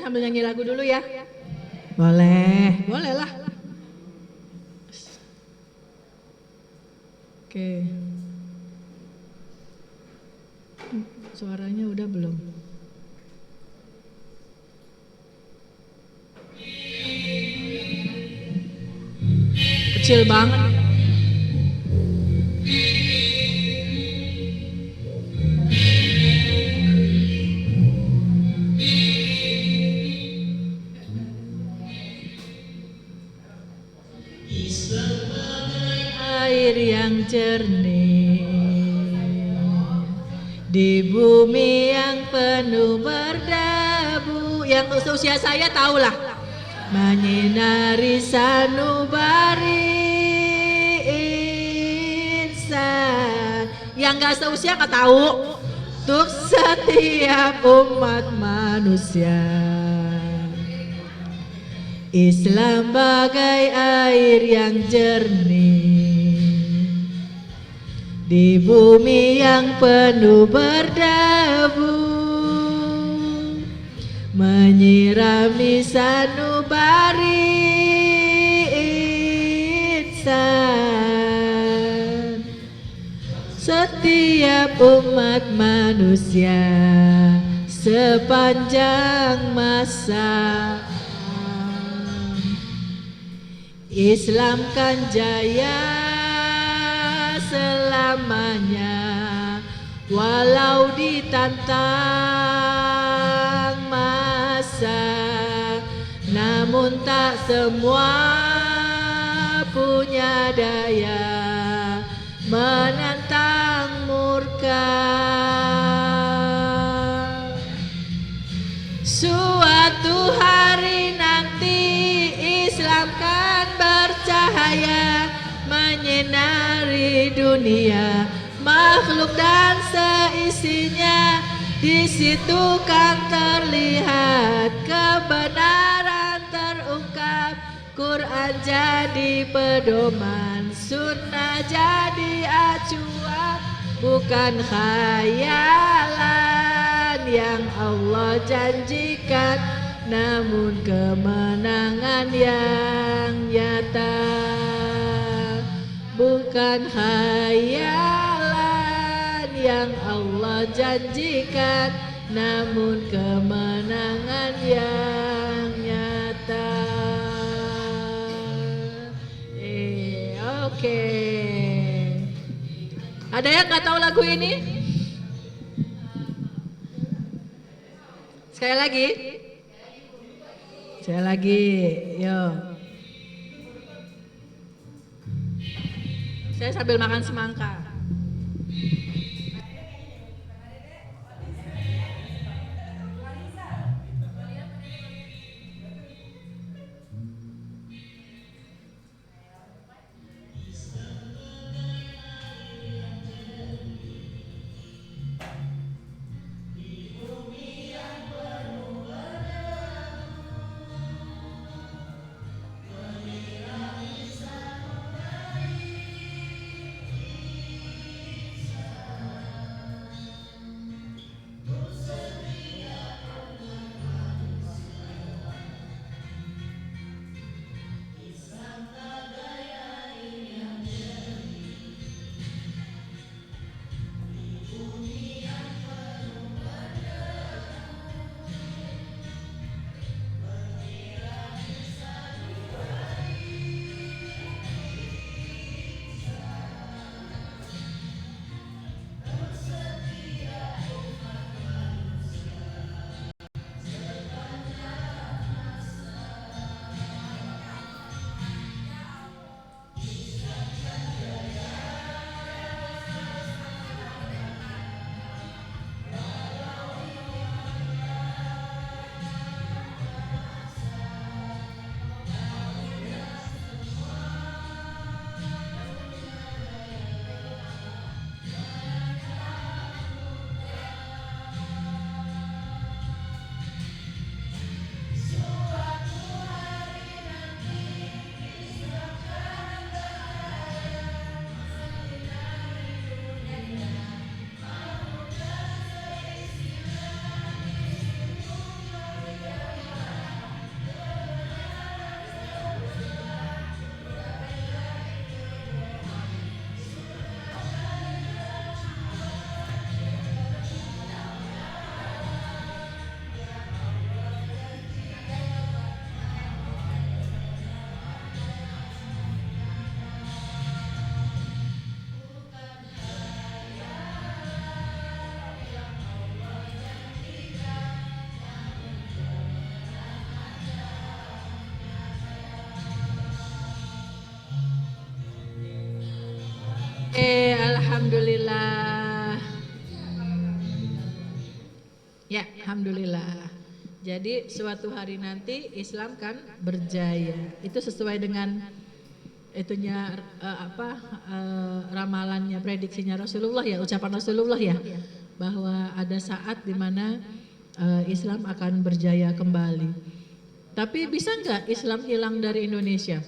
sambil nyanyi lagu dulu ya? Boleh, boleh lah. Oke. Suaranya udah belum? Kecil banget. Air yang jernih di bumi yang penuh berdebu. Yang seusia saya tahulah. Menyinari sanubari insan. Yang gak seusia gak tahu. Untuk setiap umat manusia, Islam bagai air yang jernih di bumi yang penuh berdebu, menyirami sanubari insan. Setiap umat manusia sepanjang masa, Islam kan jaya selamanya, walau ditantang masa. Namun tak semua punya daya menantang murka. Suatu hari nanti Islam kan bercahaya, menyinari dunia, makhluk dan seisinya. Di situ kan terlihat kebenaran terungkap, Quran jadi pedoman, sunnah jadi acuan. Bukan khayalan yang Allah janjikan, namun kemenangan yang nyata. Bukan khayalan yang Allah janjikan, namun kemenangan yang nyata. Oke. Ada yang nggak tahu lagu ini? Sekali lagi. Sekali lagi, yuk. Saya sambil makan semangka. alhamdulillah. Ya, alhamdulillah. Jadi suatu hari nanti Islam kan berjaya. Itu sesuai dengan itunya ramalannya, prediksinya Rasulullah ya, ucapan Rasulullah ya, bahwa ada saat di mana Islam akan berjaya kembali. Tapi bisa nggak Islam hilang dari Indonesia?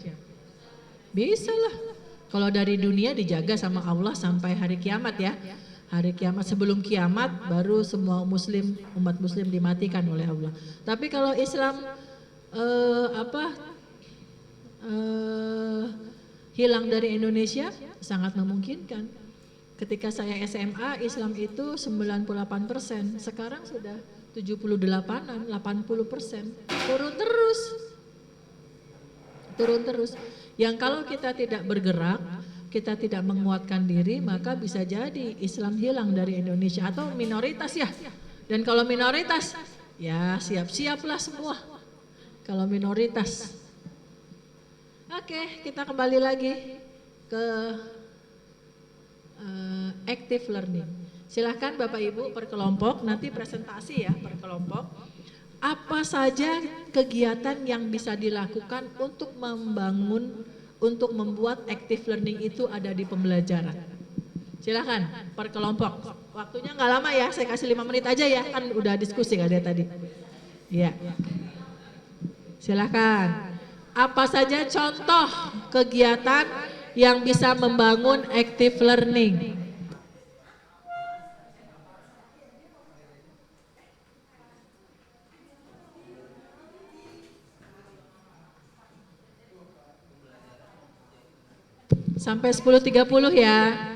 Bisa lah. Kalau dari dunia dijaga sama Allah sampai hari kiamat ya. Hari kiamat, sebelum kiamat baru semua muslim, umat muslim dimatikan oleh Allah. Tapi kalau Islam hilang dari Indonesia sangat memungkinkan. Ketika saya SMA, Islam itu 98%, sekarang sudah 78-an, 80%. Turun terus. Yang kalau kita tidak bergerak, kita tidak menguatkan diri, maka bisa jadi Islam hilang dari Indonesia atau minoritas ya. Dan kalau minoritas, ya siap-siaplah semua. Kalau minoritas. Oke, kita kembali lagi ke active learning. Silahkan Bapak Ibu per kelompok, nanti presentasi ya per kelompok. Apa saja kegiatan yang bisa dilakukan untuk membuat active learning itu ada di pembelajaran. Silahkan per kelompok. Waktunya nggak lama ya, saya kasih 5 menit aja ya, kan udah diskusi nggak ada tadi. Iya. Silahkan. Apa saja contoh kegiatan yang bisa membangun active learning? Sampai 10.30 ya.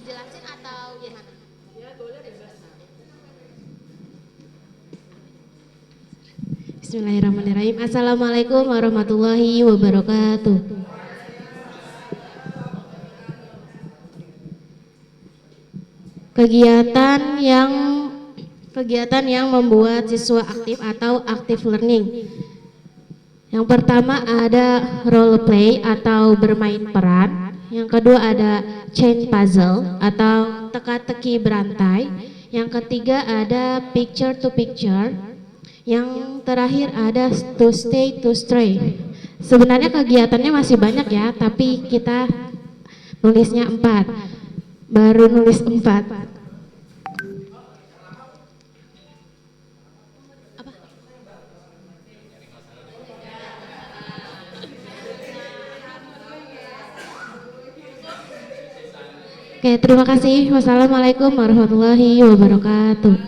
dijelasin atau gimana? Ya, boleh bebas. Bismillahirrahmanirrahim. Assalamualaikum warahmatullahi wabarakatuh. Kegiatan yang membuat siswa aktif atau active learning. Yang pertama ada role play atau bermain peran. Yang kedua ada chain puzzle atau teka-teki berantai. Yang ketiga ada picture to picture. Yang terakhir ada to stay to stray. Sebenarnya kegiatannya masih banyak ya, tapi kita nulisnya 4. Baru nulis 4. Oke, terima kasih. Wassalamualaikum warahmatullahi wabarakatuh.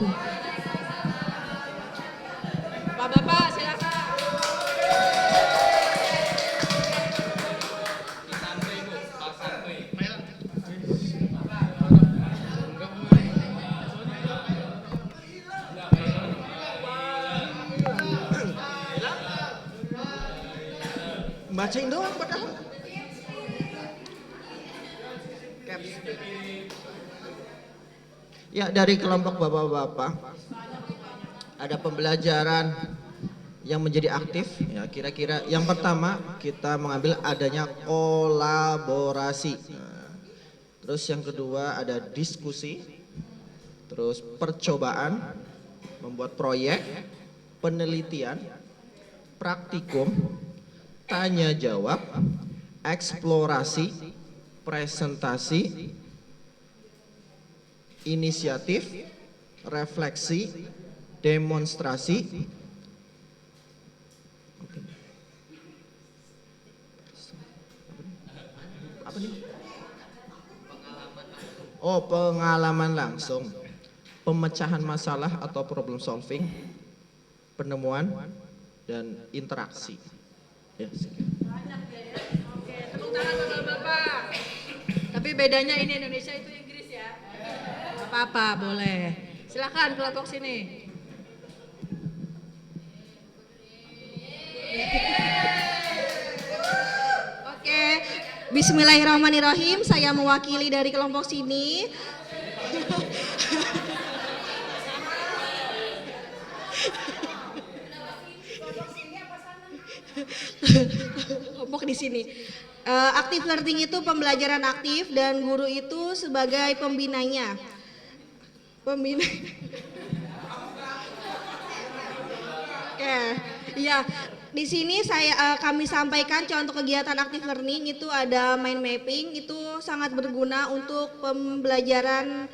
Bapak-bapak silakan. Bacain doang padahal. Ya, dari kelompok bapak-bapak ada pembelajaran yang menjadi aktif ya, kira-kira yang pertama kita mengambil adanya kolaborasi. Nah, terus yang kedua ada diskusi, terus percobaan, membuat proyek, penelitian, praktikum, tanya jawab, eksplorasi, presentasi, inisiatif, refleksi, demonstrasi, apa nih? Oh, pengalaman langsung, pemecahan masalah atau problem solving, penemuan, dan interaksi. Ya, sekian. Oke, tepuk tangan bapak-bapak. Tapi bedanya ini Indonesia itu Inggris ya. Apa-apa, boleh. Silakan kelompok sini. Oke, Bismillahirrahmanirrahim. Saya mewakili dari kelompok sini. Kelompok di sini. Active learning itu pembelajaran aktif dan guru itu sebagai pembinanya. Pembina. Oke, ya. Di sini kami sampaikan contoh kegiatan active learning itu ada mind mapping, itu sangat berguna untuk pembelajaran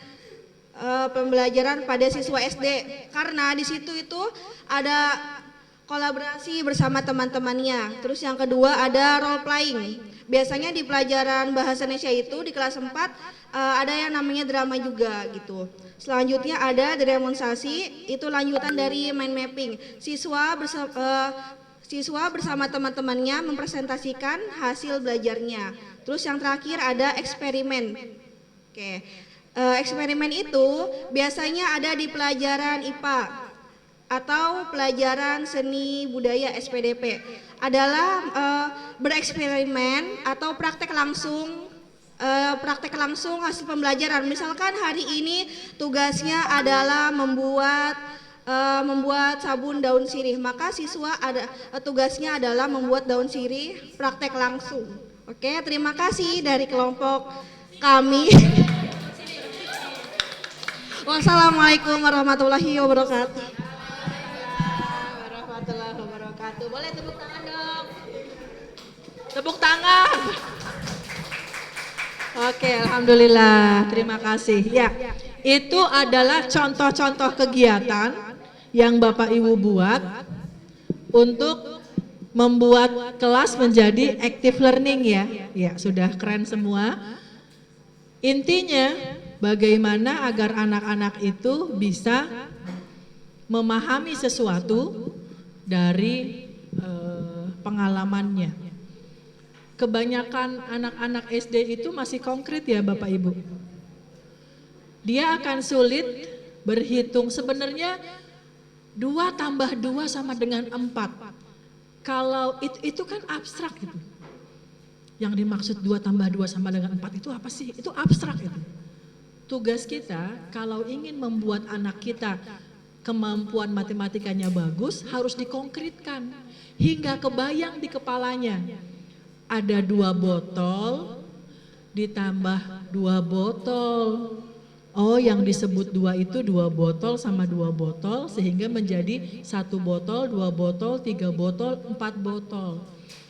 pada siswa SD karena di situ itu ada kolaborasi bersama teman-temannya. Terus yang kedua ada role playing. Biasanya di pelajaran bahasa Indonesia itu di kelas 4 ada yang namanya drama juga gitu. Selanjutnya ada demonstrasi, itu lanjutan dari mind mapping. Siswa bersama teman-temannya mempresentasikan hasil belajarnya. Terus yang terakhir ada eksperimen. Oke. Eksperimen itu biasanya ada di pelajaran IPA atau pelajaran seni budaya SPDP, adalah bereksperimen atau praktek langsung hasil pembelajaran. Misalkan hari ini tugasnya adalah membuat sabun daun sirih, maka siswa tugasnya adalah membuat daun sirih praktek langsung. Oke, terima kasih dari kelompok kami. Wassalamualaikum warahmatullahi wabarakatuh. Warahmatullahi wabarakatuh. Boleh tepuk tangan dong. Tepuk tangan. Oke, alhamdulillah. Terima kasih. Ya, itu adalah contoh-contoh kegiatan yang Bapak Ibu buat untuk membuat kelas menjadi active learning ya. Ya, sudah keren semua. Intinya bagaimana agar anak-anak itu bisa memahami sesuatu dari pengalamannya. Kebanyakan anak-anak SD itu masih konkret ya Bapak Ibu. Dia akan sulit berhitung. Sebenarnya 2 tambah 2 sama dengan 4. Kalau itu kan abstrak itu. Yang dimaksud 2 tambah 2 sama dengan 4 itu apa sih? Itu abstrak itu. Tugas kita kalau ingin membuat anak kita kemampuan matematikanya bagus harus dikonkretkan hingga kebayang di kepalanya. Ada 2 botol ditambah 2 botol. Oh, yang disebut 2 itu 2 botol sama 2 botol sehingga menjadi 1 botol, 2 botol, 3 botol, 4 botol.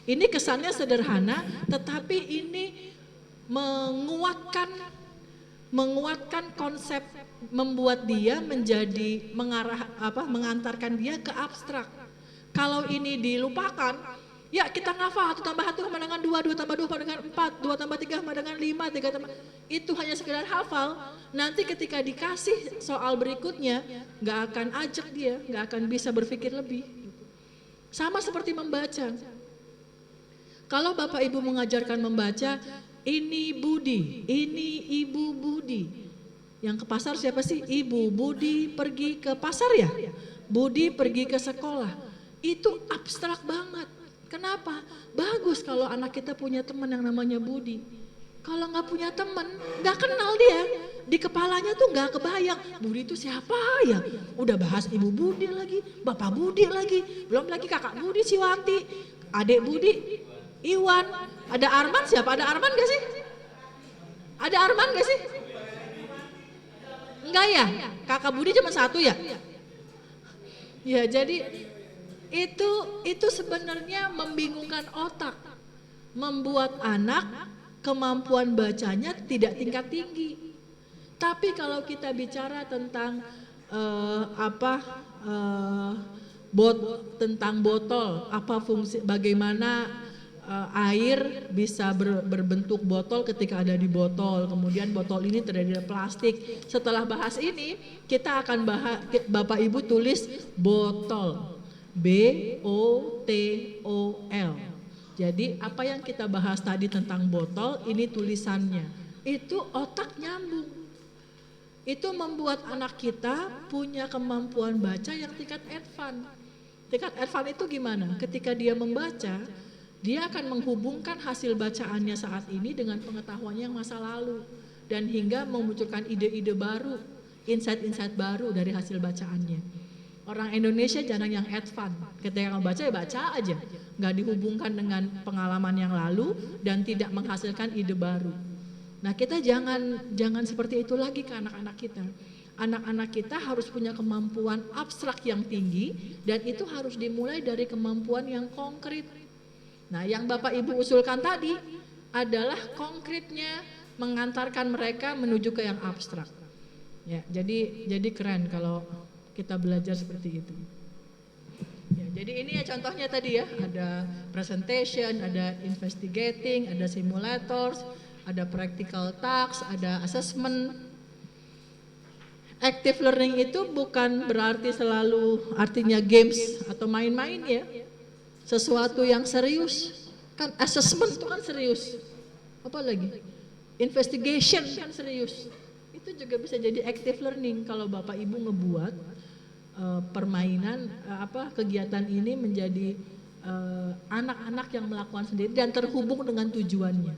Ini kesannya sederhana tetapi ini menguatkan konsep, membuat dia menjadi mengantarkan dia ke abstrak. Kalau ini dilupakan, ya kita ngafal 1 tambah 1 sama dengan 2, 2 tambah 2 sama dengan 4, 2 tambah 3 sama dengan 5, 3 tambah, itu hanya sekedar hafal. Nanti ketika dikasih soal berikutnya, nggak akan ajak dia, nggak akan bisa berpikir lebih. Sama seperti membaca. Kalau Bapak Ibu mengajarkan membaca, ini Budi, ini Ibu Budi. Yang ke pasar siapa sih? Ibu Budi pergi ke pasar ya? Budi pergi ke sekolah. Itu abstrak banget. Kenapa? Bagus kalau anak kita punya teman yang namanya Budi. Kalau nggak punya teman, nggak kenal dia. Di kepalanya tuh nggak kebayang, Budi itu siapa ya? Udah bahas Ibu Budi lagi, Bapak Budi lagi, belum lagi kakak Budi Ciwanti, adik Budi Iwan, ada Arman siapa? Ada Arman gak sih? Ada Arman gak sih? Enggak ya? Kakak Budi cuma 1 ya? Ya jadi itu sebenarnya membingungkan otak. Membuat anak kemampuan bacanya tidak tingkat tinggi. Tapi kalau kita bicara tentang tentang botol, apa fungsi, bagaimana air bisa berbentuk botol ketika ada di botol, kemudian botol ini terdiri dari plastik. Setelah bahas ini, kita akan bahas, Bapak Ibu tulis botol, BOTOL. Jadi apa yang kita bahas tadi tentang botol, ini tulisannya. Itu otak nyambung. Itu membuat anak kita punya kemampuan baca yang tingkat advance. Tingkat advance itu gimana? Ketika dia membaca, dia akan menghubungkan hasil bacaannya saat ini dengan pengetahuannya yang masa lalu. Dan hingga memunculkan ide-ide baru, insight-insight baru dari hasil bacaannya. Orang Indonesia jarang yang advance. Ketika membaca ya baca aja. Nggak dihubungkan dengan pengalaman yang lalu dan tidak menghasilkan ide baru. Nah kita jangan seperti itu lagi ke anak-anak kita. Anak-anak kita harus punya kemampuan abstrak yang tinggi dan itu harus dimulai dari kemampuan yang konkret. Nah, yang Bapak Ibu usulkan tadi adalah konkretnya mengantarkan mereka menuju ke yang abstrak. Ya, jadi keren kalau kita belajar seperti itu. Ya, jadi ini ya contohnya tadi ya, ada presentation, ada investigating, ada simulators, ada practical tasks, ada assessment. Active learning itu bukan berarti selalu artinya games atau main-main ya. Sesuatu yang serius, kan assessment itu kan serius, apa lagi, investigation kan serius, itu juga bisa jadi active learning kalau Bapak Ibu ngebuat permainan kegiatan ini menjadi anak-anak yang melakukan sendiri dan terhubung dengan tujuannya.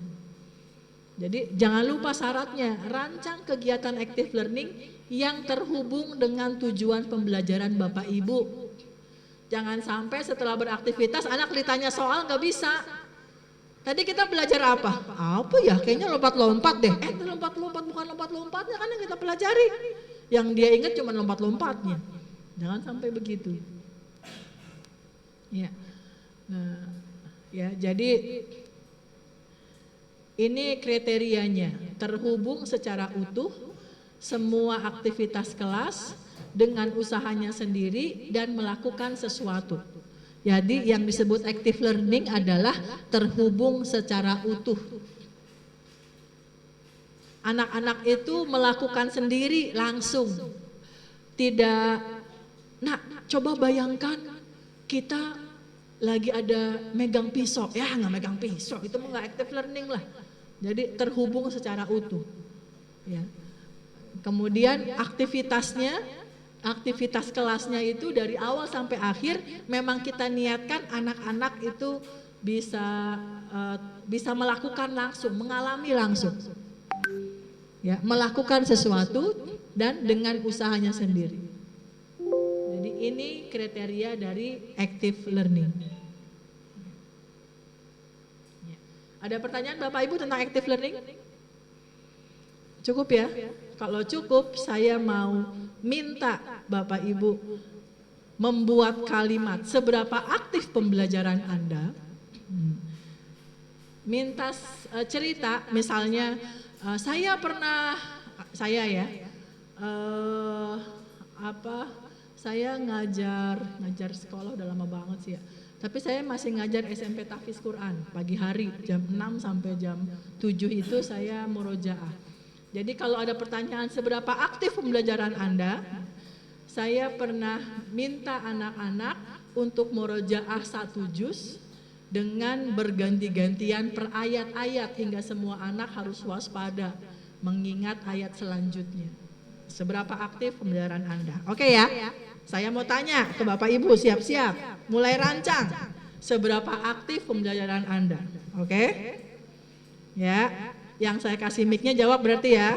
Jadi jangan lupa syaratnya, rancang kegiatan active learning yang terhubung dengan tujuan pembelajaran Bapak Ibu. Jangan sampai setelah beraktivitas anak ditanya soal nggak bisa. Tadi kita belajar apa? Apa ya? Kayaknya lompat-lompat deh. Lompat-lompat bukan lompat-lompatnya kan yang kita pelajari. Yang dia ingat cuma lompat-lompatnya. Jangan sampai begitu. Ya. Nah, ya jadi ini kriterianya, terhubung secara utuh semua aktivitas kelas dengan usahanya sendiri dan melakukan sesuatu. Jadi yang disebut active learning adalah terhubung secara utuh. Anak-anak itu melakukan sendiri langsung. Tidak, nah coba bayangkan kita lagi ada megang pisau, ya nggak megang pisau, itu nggak active learning lah. Jadi terhubung secara utuh. Ya. Kemudian aktivitas kelasnya itu dari awal sampai akhir memang kita niatkan anak-anak itu bisa melakukan langsung, mengalami langsung. Ya, melakukan sesuatu dan dengan usahanya sendiri. Jadi ini kriteria dari active learning. Ya. Ada pertanyaan Bapak Ibu tentang active learning? Cukup ya? Kalau cukup, saya mau minta Bapak Ibu membuat kalimat seberapa aktif pembelajaran Anda. Minta cerita, misalnya saya ngajar sekolah udah lama banget sih ya. Tapi saya masih ngajar SMP Tahfiz Quran pagi hari jam 6 sampai jam 7 itu saya murojaah. Jadi kalau ada pertanyaan seberapa aktif pembelajaran Anda, saya pernah minta anak-anak untuk murojaah 1 juz dengan berganti-gantian per ayat-ayat hingga semua anak harus waspada mengingat ayat selanjutnya. Seberapa aktif pembelajaran Anda? Oke ya, saya mau tanya ke Bapak Ibu, siap-siap, mulai rancang. Seberapa aktif pembelajaran Anda? Oke? Ya. Yang saya kasih mic-nya jawab berarti ya.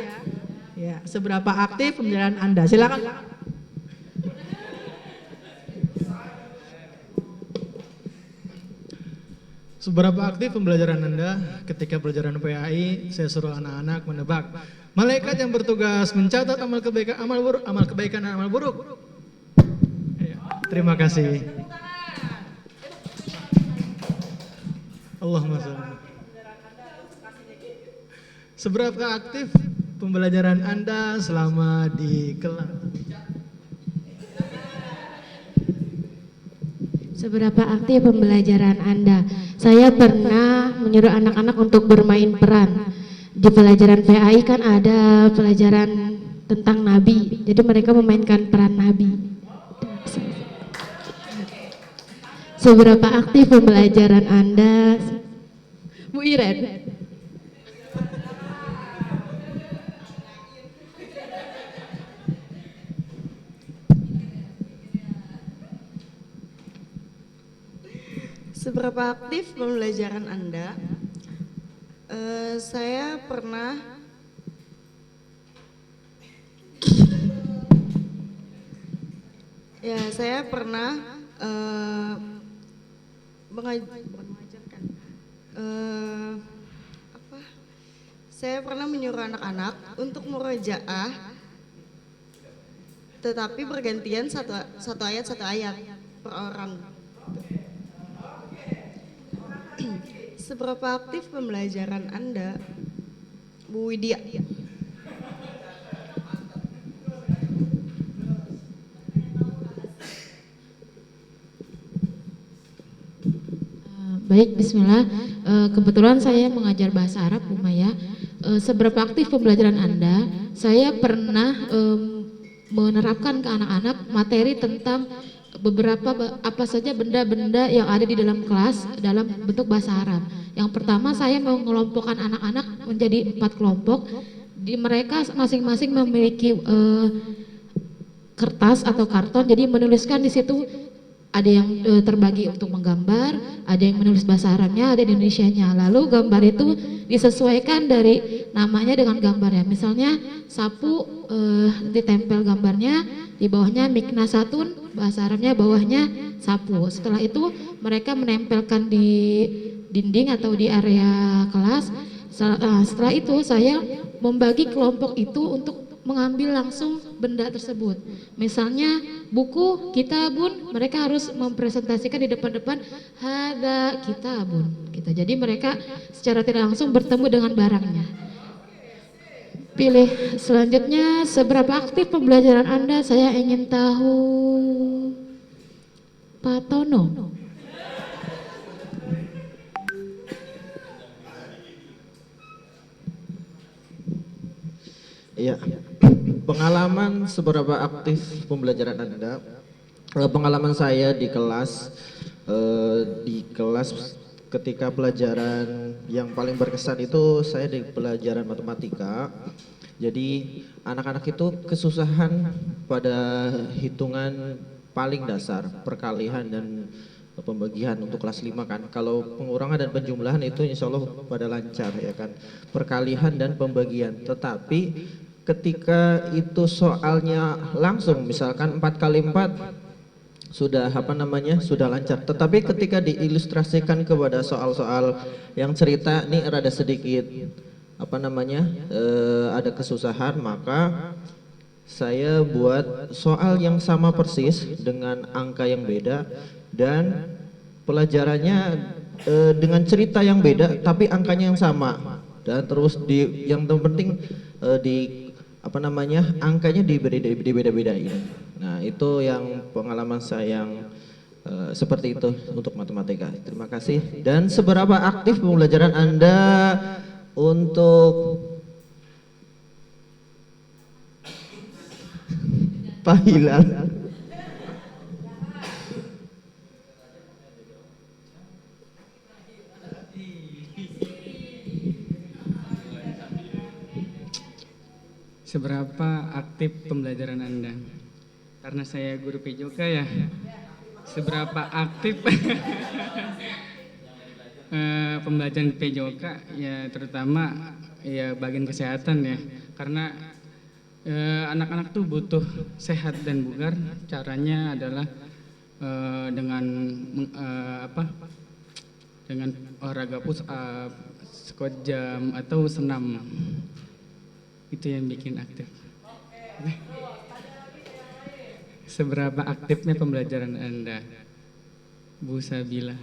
Ya, seberapa aktif pembelajaran Anda? Silakan. Seberapa aktif pembelajaran Anda ketika pelajaran PAI? Saya suruh anak-anak menebak. Malaikat yang bertugas mencatat amal kebaikan, amal kebaikan dan amal buruk. Ya, terima kasih. Allahumma sholli. Seberapa aktif pembelajaran Anda selama di kelas? Seberapa aktif pembelajaran Anda? Saya pernah menyuruh anak-anak untuk bermain peran. Di pelajaran PAI kan ada pelajaran tentang Nabi, jadi mereka memainkan peran Nabi. Seberapa aktif pembelajaran Anda? Bu Iren. Seberapa aktif pembelajaran Anda? Saya pernah mengajarkan. Saya pernah menyuruh anak-anak untuk murojaah, tetapi bergantian satu ayat per orang. Seberapa aktif pembelajaran Anda, Bu Widya? Baik, bismillah. Kebetulan saya mengajar bahasa Arab, Bu Maya. Seberapa aktif pembelajaran Anda? Saya pernah menerapkan ke anak-anak materi tentang beberapa apa saja benda-benda yang ada di dalam kelas dalam bentuk bahasa Arab. Yang pertama, saya mengelompokkan anak-anak menjadi 4 kelompok. Di mereka masing-masing memiliki kertas atau karton, jadi menuliskan di situ. Ada yang terbagi untuk menggambar, ada yang menulis bahasa Arabnya, ada Indonesianya. Lalu gambar itu disesuaikan dari namanya dengan gambarnya. Misalnya sapu ditempel gambarnya, di bawahnya miknasatun, bahasa Arabnya bawahnya sapu. Setelah itu mereka menempelkan di dinding atau di area kelas. Setelah itu saya membagi kelompok itu untuk mengambil langsung benda tersebut. Misalnya buku, kitabun, mereka harus mempresentasikan di depan-depan hada kitabun. Gitu. Jadi mereka secara tidak langsung bertemu dengan barangnya. Pilih selanjutnya, seberapa aktif pembelajaran Anda? Saya ingin tahu. Pak Tono. Iya. Pengalaman seberapa aktif pembelajaran Anda? Pengalaman saya di kelas ketika pelajaran yang paling berkesan itu saya di pelajaran matematika. Jadi anak-anak itu kesusahan pada hitungan paling dasar, perkalihan dan pembagian untuk kelas 5 kan. Kalau pengurangan dan penjumlahan itu insya Allah pada lancar ya kan. Perkalihan dan pembagian. Tetapi ketika itu soalnya langsung misalkan 4 kali 4 sudah sudah lancar. Tetapi ketika diilustrasikan kepada soal-soal yang cerita nih rada sedikit ada kesusahan, maka saya buat soal yang sama persis dengan angka yang beda dan pelajarannya dengan cerita yang beda tapi angkanya yang sama, dan terus yang terpenting angkanya dibeda-bedain. Nah, itu yang pengalaman saya yang seperti itu untuk matematika. Terima kasih. Dan seberapa aktif pembelajaran Anda untuk Pak Hilal? Seberapa aktif pembelajaran Anda? Karena saya guru PJOK ya, seberapa aktif pembelajaran PJOK ya, terutama ya bagian kesehatan ya, karena anak-anak tuh butuh sehat dan bugar. Caranya adalah dengan dengan olahraga push up, squat jam atau senam. Itu yang bikin aktif. Seberapa aktifnya pembelajaran Anda, Bu Sabila?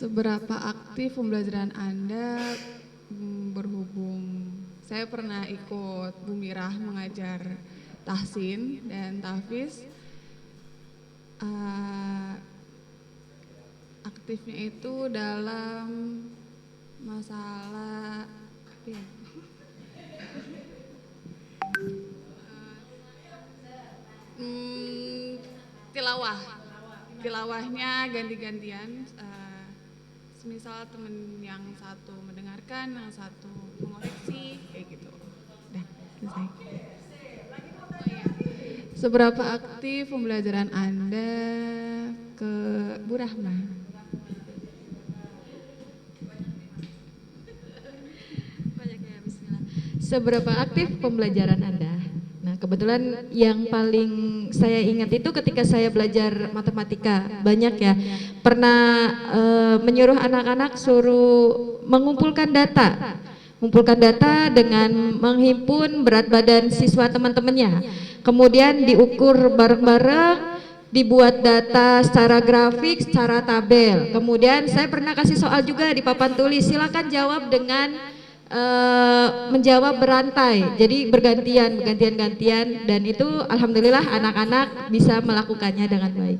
Seberapa aktif pembelajaran Anda berhubung saya pernah ikut Bu Mirah mengajar tahsin dan tahfiz. Aktifnya itu dalam masalah tilawahnya ganti-gantian. Misal teman yang satu mendengarkan, yang satu mengoreksi, kayak gitu. Udah, selesai. Seberapa aktif pembelajaran Anda ke Bu Rahma? Seberapa aktif pembelajaran Anda? Nah, kebetulan yang paling saya ingat itu ketika saya belajar matematika, banyak ya, pernah menyuruh anak-anak suruh mengumpulkan data dengan menghimpun berat badan siswa teman-temannya, kemudian diukur bareng-bareng, dibuat data secara grafik, secara tabel. Kemudian saya pernah kasih soal juga di papan tulis, silakan jawab dengan menjawab berantai, jadi bergantian, dan itu alhamdulillah anak-anak bisa melakukannya dengan baik.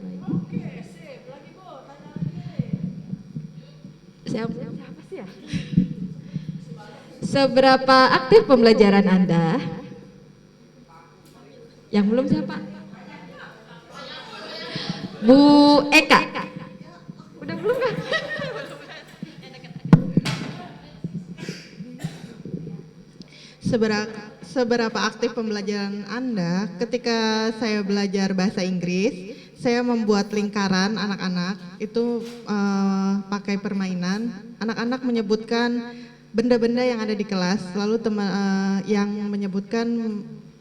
Siapa sih ya? Seberapa aktif pembelajaran Anda? Yang belum siapa? Bu Eka. Udah belum kan? Seberapa aktif pembelajaran Anda? Ketika saya belajar bahasa Inggris, saya membuat lingkaran anak-anak itu pakai permainan. Anak-anak menyebutkan benda-benda yang ada di kelas, lalu teman yang menyebutkan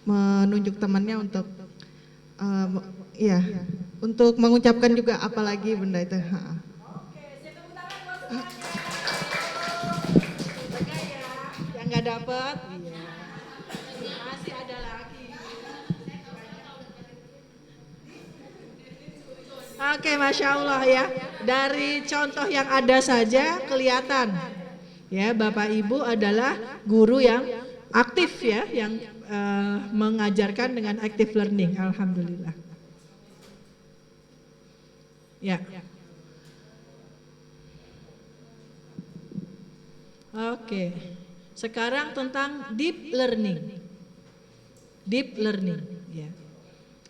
menunjuk temannya untuk untuk mengucapkan juga apalagi benda itu. Yang nggak dapat. Masih ada lagi. Oke, Masya Allah ya. Dari contoh yang ada saja kelihatan ya, Bapak Ibu adalah guru yang aktif ya, yang mengajarkan dengan active learning. Alhamdulillah. Ya. Oke. Sekarang tentang deep learning. Deep learning, ya.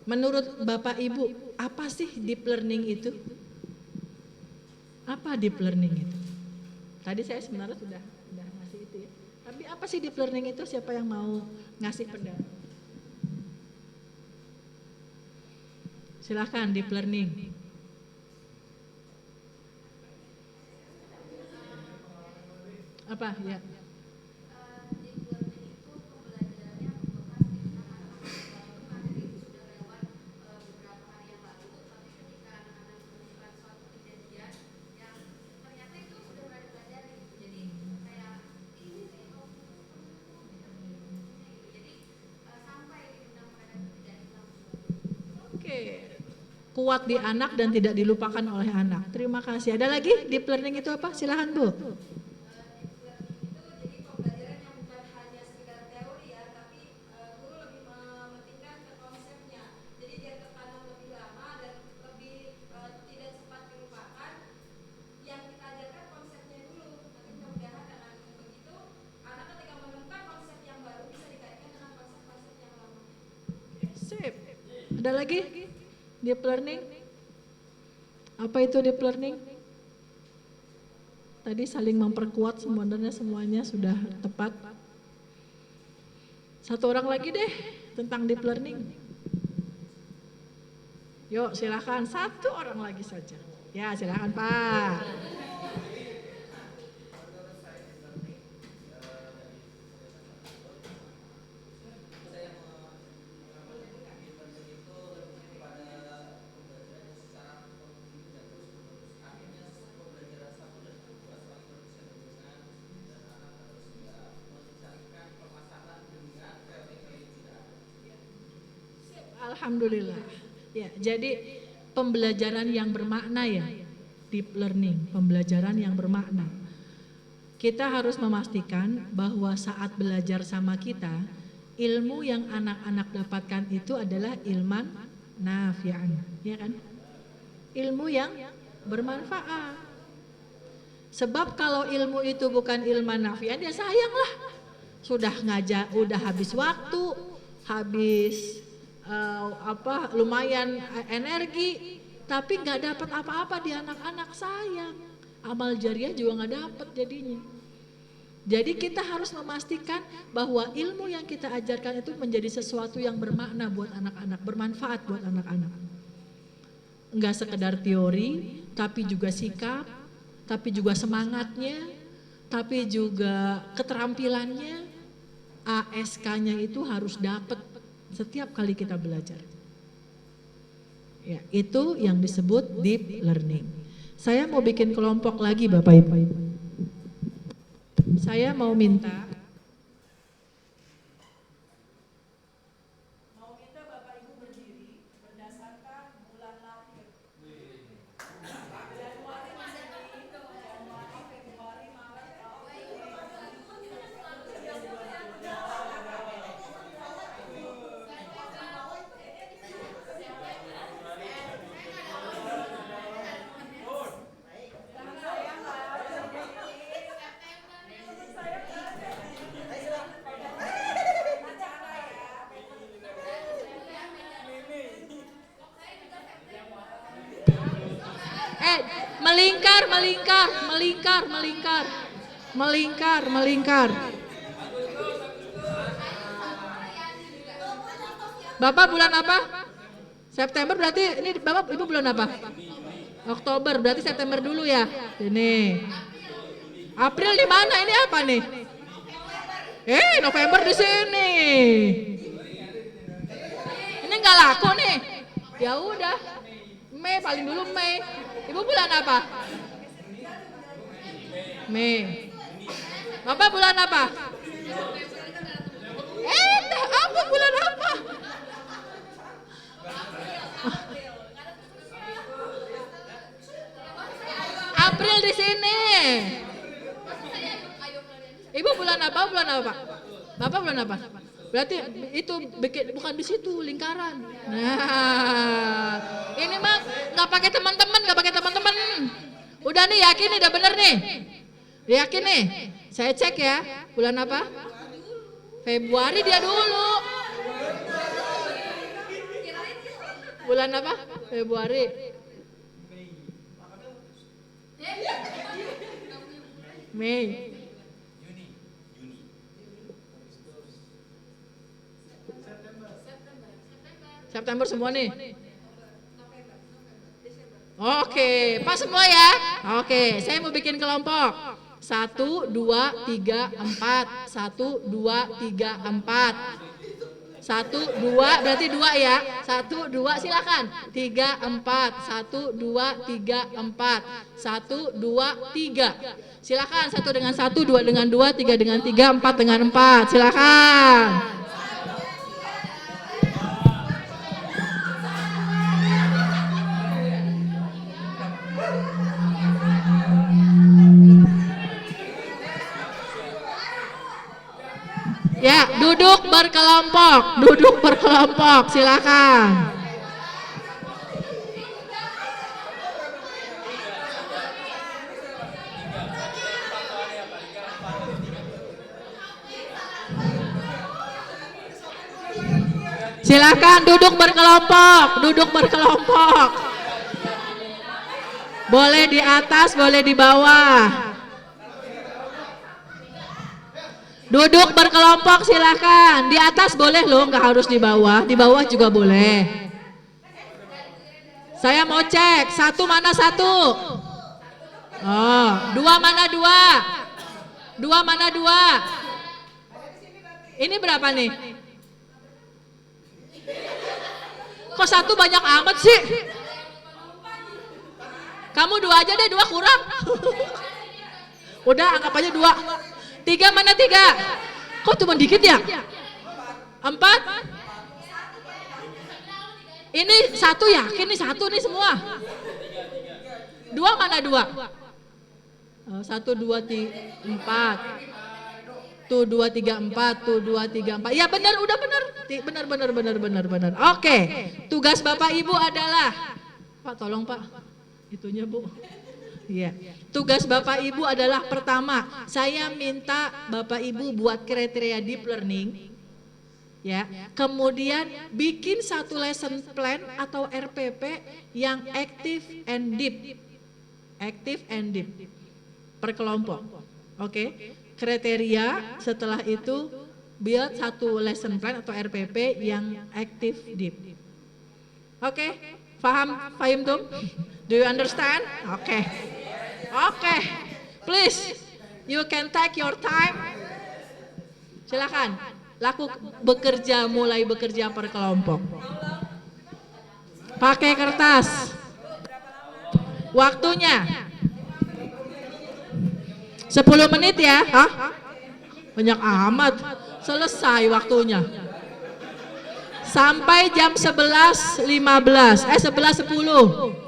Menurut Bapak Ibu, apa sih deep learning itu? Apa deep learning itu? Tadi saya sebenarnya sudah ngasih itu ya. Tapi apa sih deep learning itu? Siapa yang mau ngasih pendapat? Silahkan deep learning. Apa ya? Oke, kuat di anak dan tidak dilupakan oleh anak. Terima kasih. Ada lagi deep learning itu apa? Silahkan Bu. Sip. Ada lagi deep learning? Apa itu deep learning? Tadi saling memperkuat, semuanya sudah tepat. Satu orang lagi deh tentang deep learning. Yuk silakan, satu orang lagi saja. Ya silakan Pak. Alhamdulillah. Ya, jadi pembelajaran yang bermakna ya, deep learning, pembelajaran yang bermakna. Kita harus memastikan bahwa saat belajar sama kita, ilmu yang anak-anak dapatkan itu adalah ilman nafi'an, ya kan? Ilmu yang bermanfaat. Sebab kalau ilmu itu bukan ilman nafi'an, ya sayanglah. Sudah ngajak, udah habis waktu, habis lumayan energi, tapi nggak dapat apa-apa di anak-anak, sayang. Amal jariah juga nggak dapat jadinya. Jadi kita harus memastikan bahwa ilmu yang kita ajarkan itu menjadi sesuatu yang bermakna buat anak-anak, bermanfaat buat anak-anak. Enggak sekedar teori, tapi juga sikap, tapi juga semangatnya, tapi juga keterampilannya, ASK-nya itu harus dapat setiap kali kita belajar. Ya, itu yang disebut deep learning. Saya mau bikin kelompok lagi Bapak Ibu. Saya mau minta Bapak Ibu berdiri berdasarkan bulan lahir. Januari, Februari, Maret, melingkar. Bapak bulan apa? September berarti ini Bapak Ibu bulan apa? Oktober, berarti September dulu ya. Ini. April di mana? Ini apa nih? November di sini. Ini nggak laku nih. Ya udah. Mei paling dulu Mei. Ibu bulan apa? Mei. Bapak bulan apa? Apa bulan apa? April di sini. Ibu bulan apa? Bulan apa? Bapak bulan apa? Berarti itu bukan di situ lingkaran. Nah, ini mah nggak pakai teman-teman. Udah nih yakin, udah bener nih. Yakin nih? Saya cek ya. Bulan apa? Februari dia dulu. Bulan apa? Februari. Mei. September semua nih. Oke, pas semua ya. Oke, saya mau bikin kelompok. 1, 2, 3, 4. 1, 2, 3, 4. 1, 2, berarti 2 ya. 1, 2, silakan. 3, 4. 1, 2, 3, 4. 1, 2, 3. Silakan. 1 dengan 1, 2 dengan 2, 3 dengan 3, 4 dengan 4. Silakan. Ya, duduk berkelompok, silakan. Silakan duduk berkelompok. Boleh di atas, boleh di bawah. Duduk berkelompok silakan. Di atas boleh loh, nggak harus di bawah. Di bawah juga boleh. Saya mau cek, 1 mana 1? Oh, 2 mana 2? 2 mana 2? Ini berapa nih? Kok 1 banyak amat sih? Kamu 2 aja deh, 2 kurang. Udah anggap aja 2. 3 mana 3? Kok cuma dikit ya? 4? Ini 1 yakin nih 1 nih semua. 2 mana 2? 1, 2, 4. Tuh 2, 3, 4. Tuh 2, 3, 4. Ya benar, udah benar. Benar. Oke, tugas Bapak Ibu adalah, Pak tolong Pak, itunya Bu. Iya. Tugas Bapak Ibu adalah pertama, saya minta Bapak Ibu buat kriteria deep learning. Ya. Kemudian bikin 1 lesson plan atau RPP yang active and deep. Active and deep. Per kelompok. Oke. Kriteria setelah itu buat 1 lesson plan atau RPP yang active deep. Oke. Faham tuh? Do you understand? Oke. Oke, please, you can take your time. Silakan, mulai bekerja per kelompok. Pakai kertas. Waktunya 10 menit ya. Hah? Banyak amat. Selesai waktunya. Sampai jam 11.15. 11.10.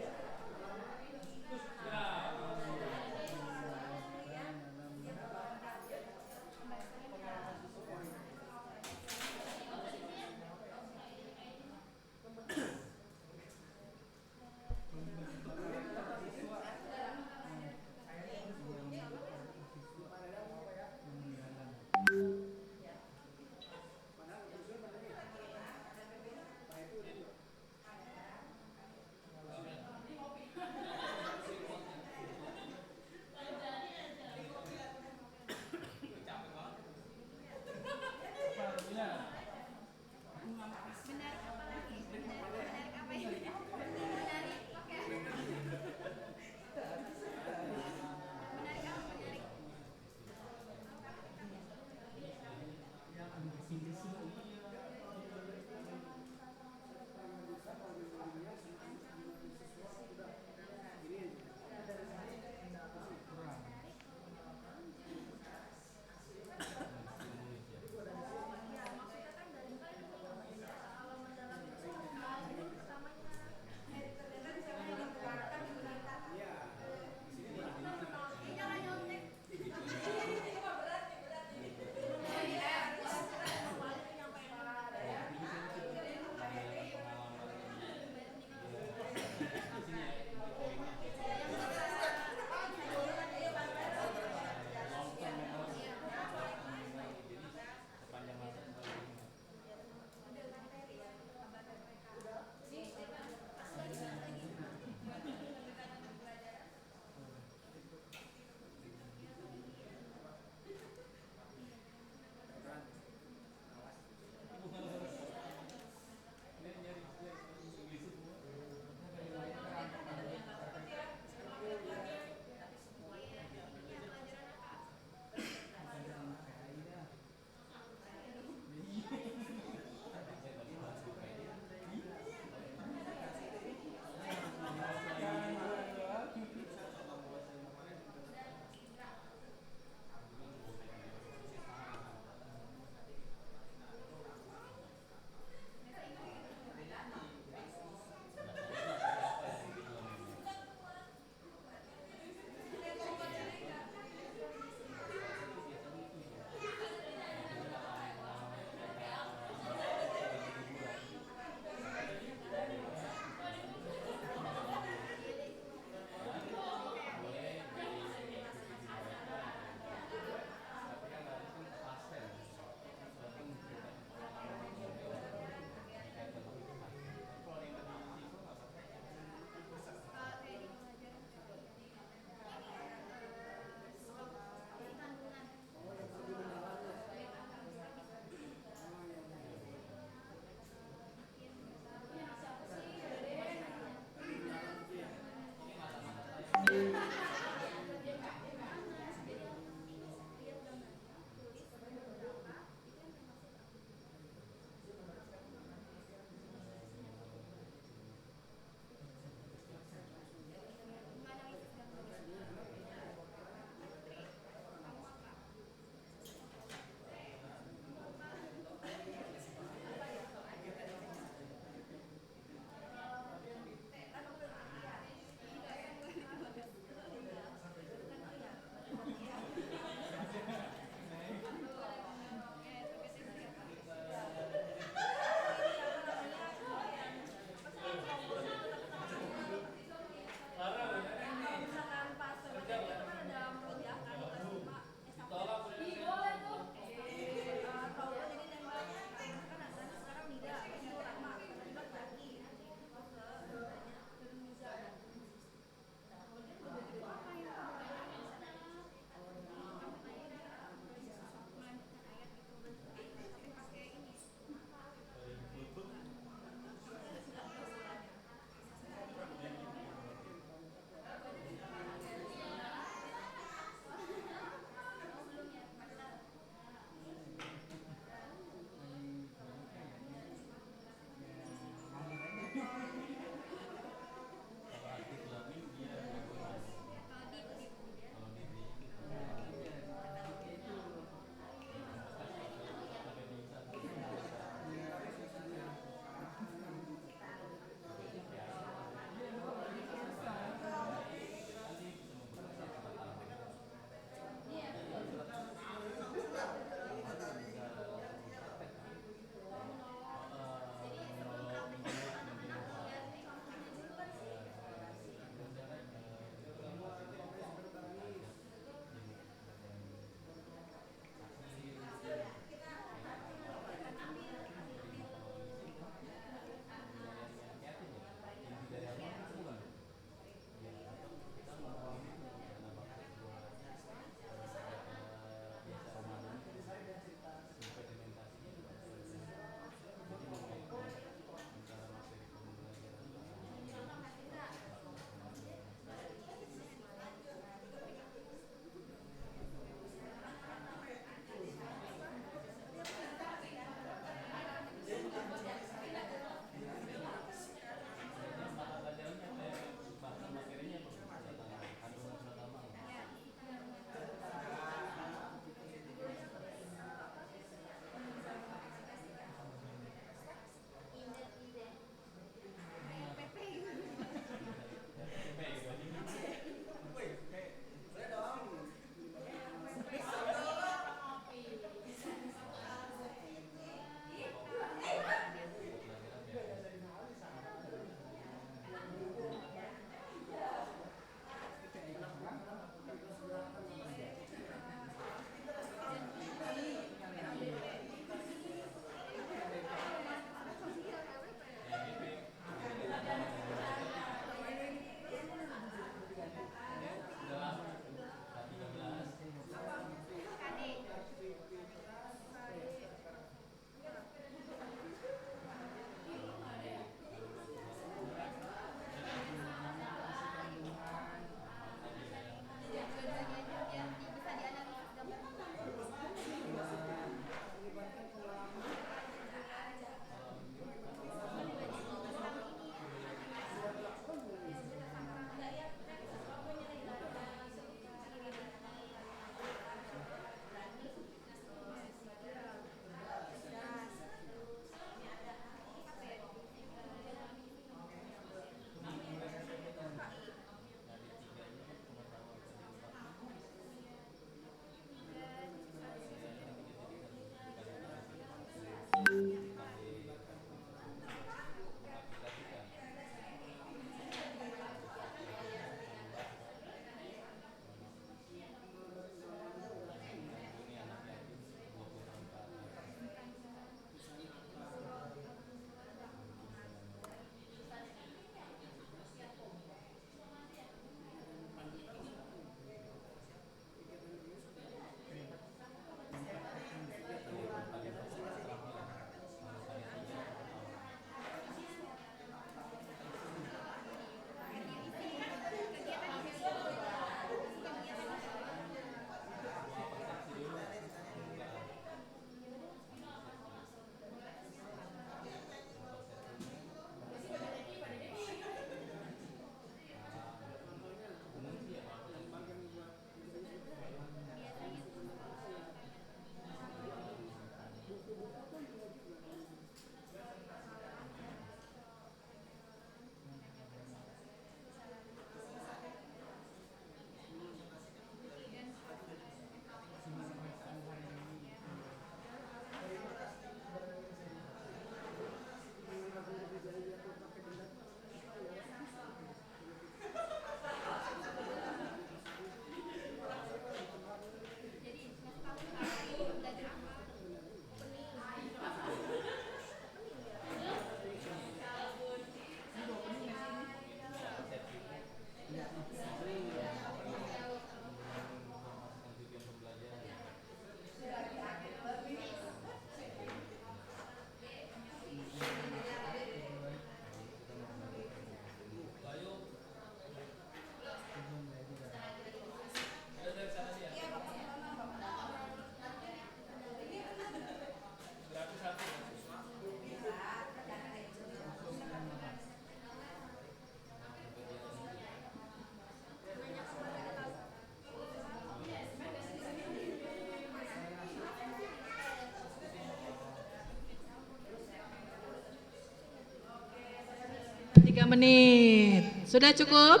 menit. Sudah cukup?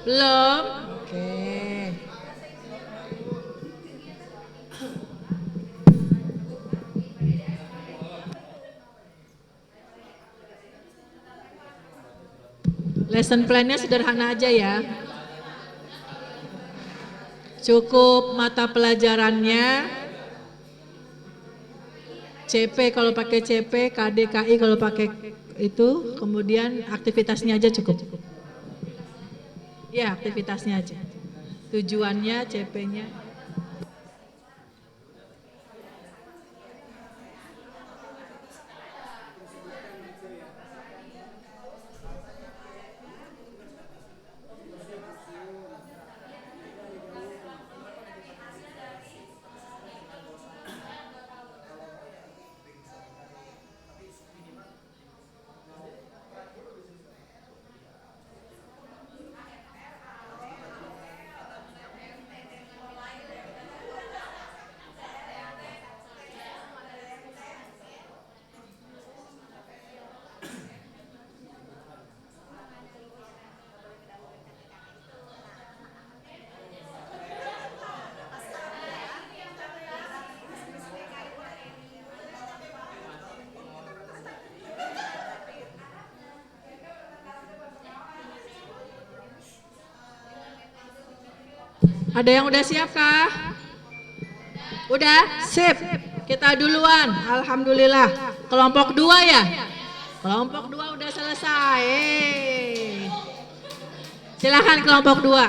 Belum? Oke. Lesson plan-nya sederhana aja ya. Cukup mata pelajarannya, CP kalau pakai CP, KDKI kalau pakai itu, kemudian aktivitasnya aja cukup. Ya, aktivitasnya aja. Tujuannya, CP-nya. Ada yang udah siap kah? Udah? Sip. Kita duluan. Alhamdulillah. Kelompok 2 ya? Kelompok 2 udah selesai. Silakan kelompok 2.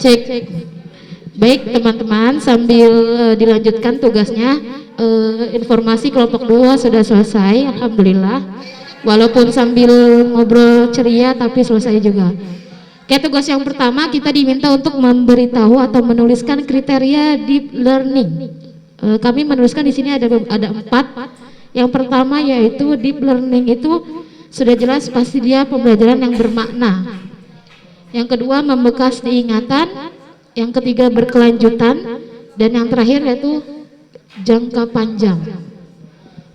Cek. Baik teman-teman, sambil dilanjutkan tugasnya, informasi kelompok 2 sudah selesai, alhamdulillah. Walaupun sambil ngobrol ceria tapi selesai juga. Oke, tugas yang pertama kita diminta untuk memberitahu atau menuliskan kriteria deep learning. Kami menuliskan di sini ada 4. Yang pertama yaitu deep learning itu sudah jelas pasti dia pembelajaran yang bermakna. Yang kedua membekas diingatan. Yang ketiga berkelanjutan, dan yang terakhir yaitu jangka panjang.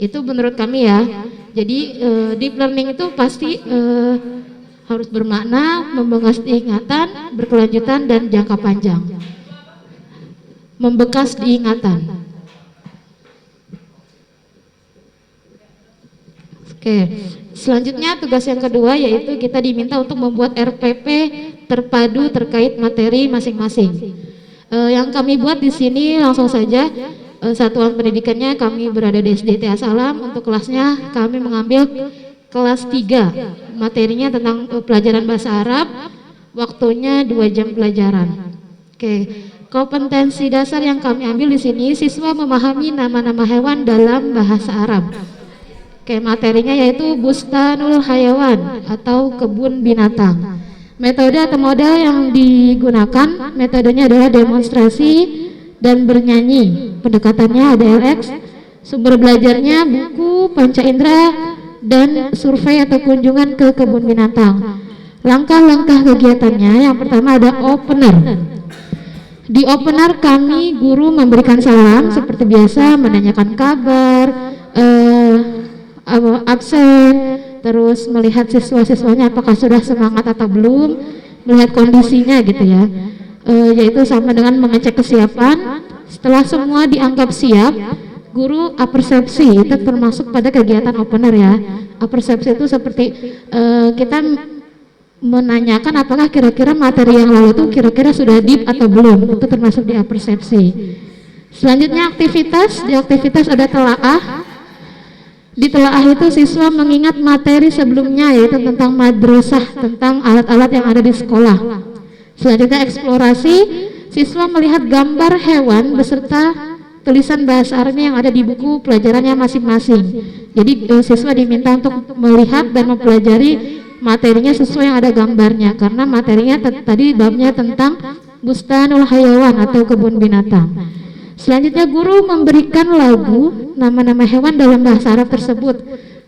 Itu menurut kami ya. Jadi deep learning itu pasti harus bermakna, membekas diingatan, berkelanjutan, dan jangka panjang. Membekas diingatan. Oke, selanjutnya tugas yang kedua yaitu kita diminta untuk membuat RPP terpadu terkait materi masing-masing. Yang kami buat di sini langsung saja, satuan pendidikannya kami berada di SDT Salam. Untuk kelasnya kami mengambil kelas 3, materinya tentang pelajaran bahasa Arab, waktunya 2 jam pelajaran. Oke, kompetensi dasar yang kami ambil di sini siswa memahami nama-nama hewan dalam bahasa Arab. Oke, materinya yaitu Bustanul Hayawan atau kebun binatang. Metode atau model yang digunakan, metodenya adalah demonstrasi dan bernyanyi. Pendekatannya ADLX, sumber belajarnya buku, panca indera, dan survei atau kunjungan ke kebun binatang. Langkah-langkah kegiatannya, yang pertama ada opener. Di opener kami guru memberikan salam seperti biasa, menanyakan kabar, absen, terus melihat siswa-siswanya apakah sudah semangat atau belum, melihat kondisinya gitu ya, yaitu sama dengan mengecek kesiapan. Setelah semua dianggap siap, guru apersepsi, itu termasuk pada kegiatan opener ya. Apersepsi itu seperti kita menanyakan apakah kira-kira materi yang lalu itu kira-kira sudah deep atau belum, itu termasuk di apersepsi. Selanjutnya aktivitas, di aktivitas ada telaah. Di telaah itu siswa mengingat materi sebelumnya yaitu tentang madrasah, tentang alat-alat yang ada di sekolah. Selanjutnya eksplorasi, siswa melihat gambar hewan beserta tulisan bahasa Arabnya yang ada di buku pelajarannya masing-masing. Jadi siswa diminta untuk melihat dan mempelajari materinya sesuai yang ada gambarnya, karena materinya tadi babnya tentang Bustanul Hayawan atau kebun binatang. Selanjutnya guru memberikan lagu nama-nama hewan dalam bahasa Arab tersebut.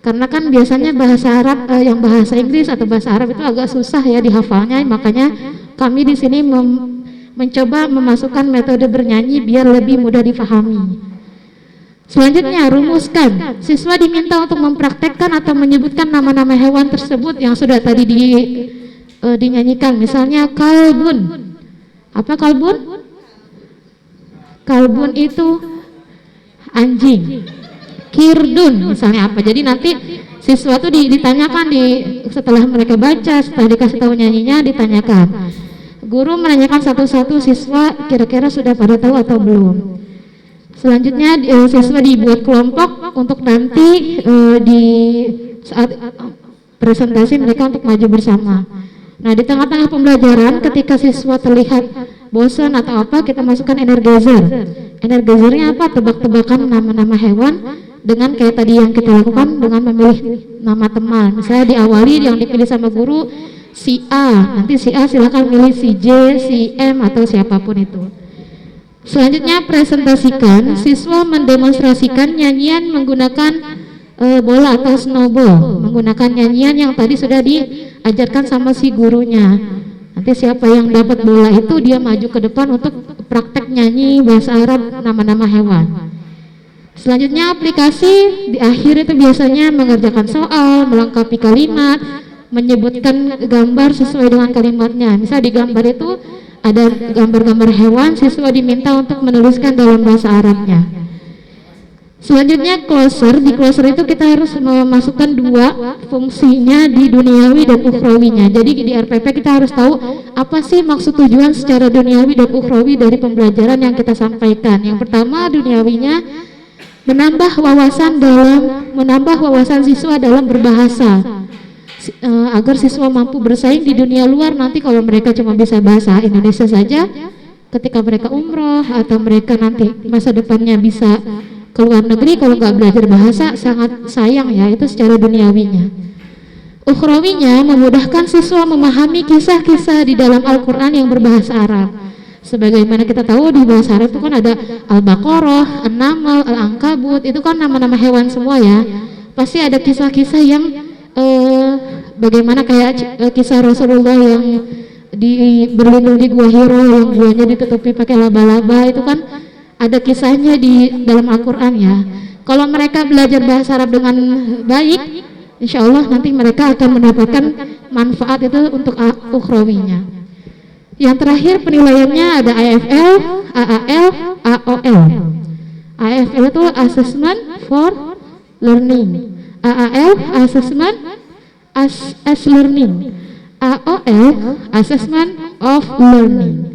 Karena kan biasanya bahasa Arab yang bahasa Inggris atau bahasa Arab itu agak susah ya dihafalnya, makanya kami di sini mencoba memasukkan metode bernyanyi biar lebih mudah difahami. Selanjutnya, rumuskan. Siswa diminta untuk mempraktekkan atau menyebutkan nama-nama hewan tersebut yang sudah tadi dinyanyikan. Misalnya kalbun. Apa kalbun? Kalbun itu anjing. Kirdun misalnya apa. Jadi nanti siswa tuh ditanyakan setelah mereka baca, setelah dikasih tahu nyanyinya ditanyakan. Guru menanyakan satu-satu siswa kira-kira sudah pada tahu atau belum. Selanjutnya siswa dibuat kelompok untuk nanti di saat presentasi mereka untuk maju bersama. Nah, di tengah-tengah pembelajaran ketika siswa terlihat bosan atau apa, kita masukkan energizer. Energizernya apa? Tebak-tebakan nama-nama hewan dengan kayak tadi yang kita lakukan dengan memilih nama teman. Misalnya diawali yang dipilih sama guru si A, nanti si A silakan pilih si J, si M atau siapapun itu. Selanjutnya presentasikan, siswa mendemonstrasikan nyanyian menggunakan bola atau snowball, menggunakan nyanyian yang tadi sudah diajarkan sama si gurunya. Nanti siapa yang dapat bola itu dia maju ke depan untuk praktek nyanyi bahasa Arab nama-nama hewan. Selanjutnya aplikasi di akhir itu biasanya mengerjakan soal, melengkapi kalimat, menyebutkan gambar sesuai dengan kalimatnya. Misal di gambar itu ada gambar-gambar hewan, siswa diminta untuk menuliskan dalam bahasa Arabnya. Selanjutnya closer, di closer itu kita harus memasukkan dua fungsinya di duniawi dan ukhrawinya. Jadi di RPP kita harus tahu apa sih maksud tujuan secara duniawi dan ukhrawi dari pembelajaran yang kita sampaikan. Yang pertama duniawinya menambah wawasan siswa dalam berbahasa agar siswa mampu bersaing di dunia luar. Nanti kalau mereka cuma bisa bahasa Indonesia saja, ketika mereka umroh atau mereka nanti masa depannya bisa ke luar negeri, kalau nggak belajar bahasa sangat sayang ya, itu secara duniawinya. Ukhrawinya memudahkan siswa memahami kisah-kisah di dalam Al-Quran yang berbahasa Arab. Sebagaimana kita tahu di bahasa Arab itu kan ada Al-Baqarah, An-Naml, Al-Ankabut, itu kan nama-nama hewan semua ya. Pasti ada kisah-kisah yang bagaimana kayak kisah Rasulullah yang berlindung di Gua Hiro, yang guanya ditutupi pakai laba-laba, itu kan ada kisahnya di dalam Al-Quran ya. Kalau mereka belajar bahasa Arab dengan baik, insya Allah nanti mereka akan mendapatkan manfaat itu untuk ukhrawinya. Yang terakhir penilaiannya ada AFL, AAL, AOL. AFL itu Assessment for Learning, AAL Assessment as Learning, AOL Assessment of Learning.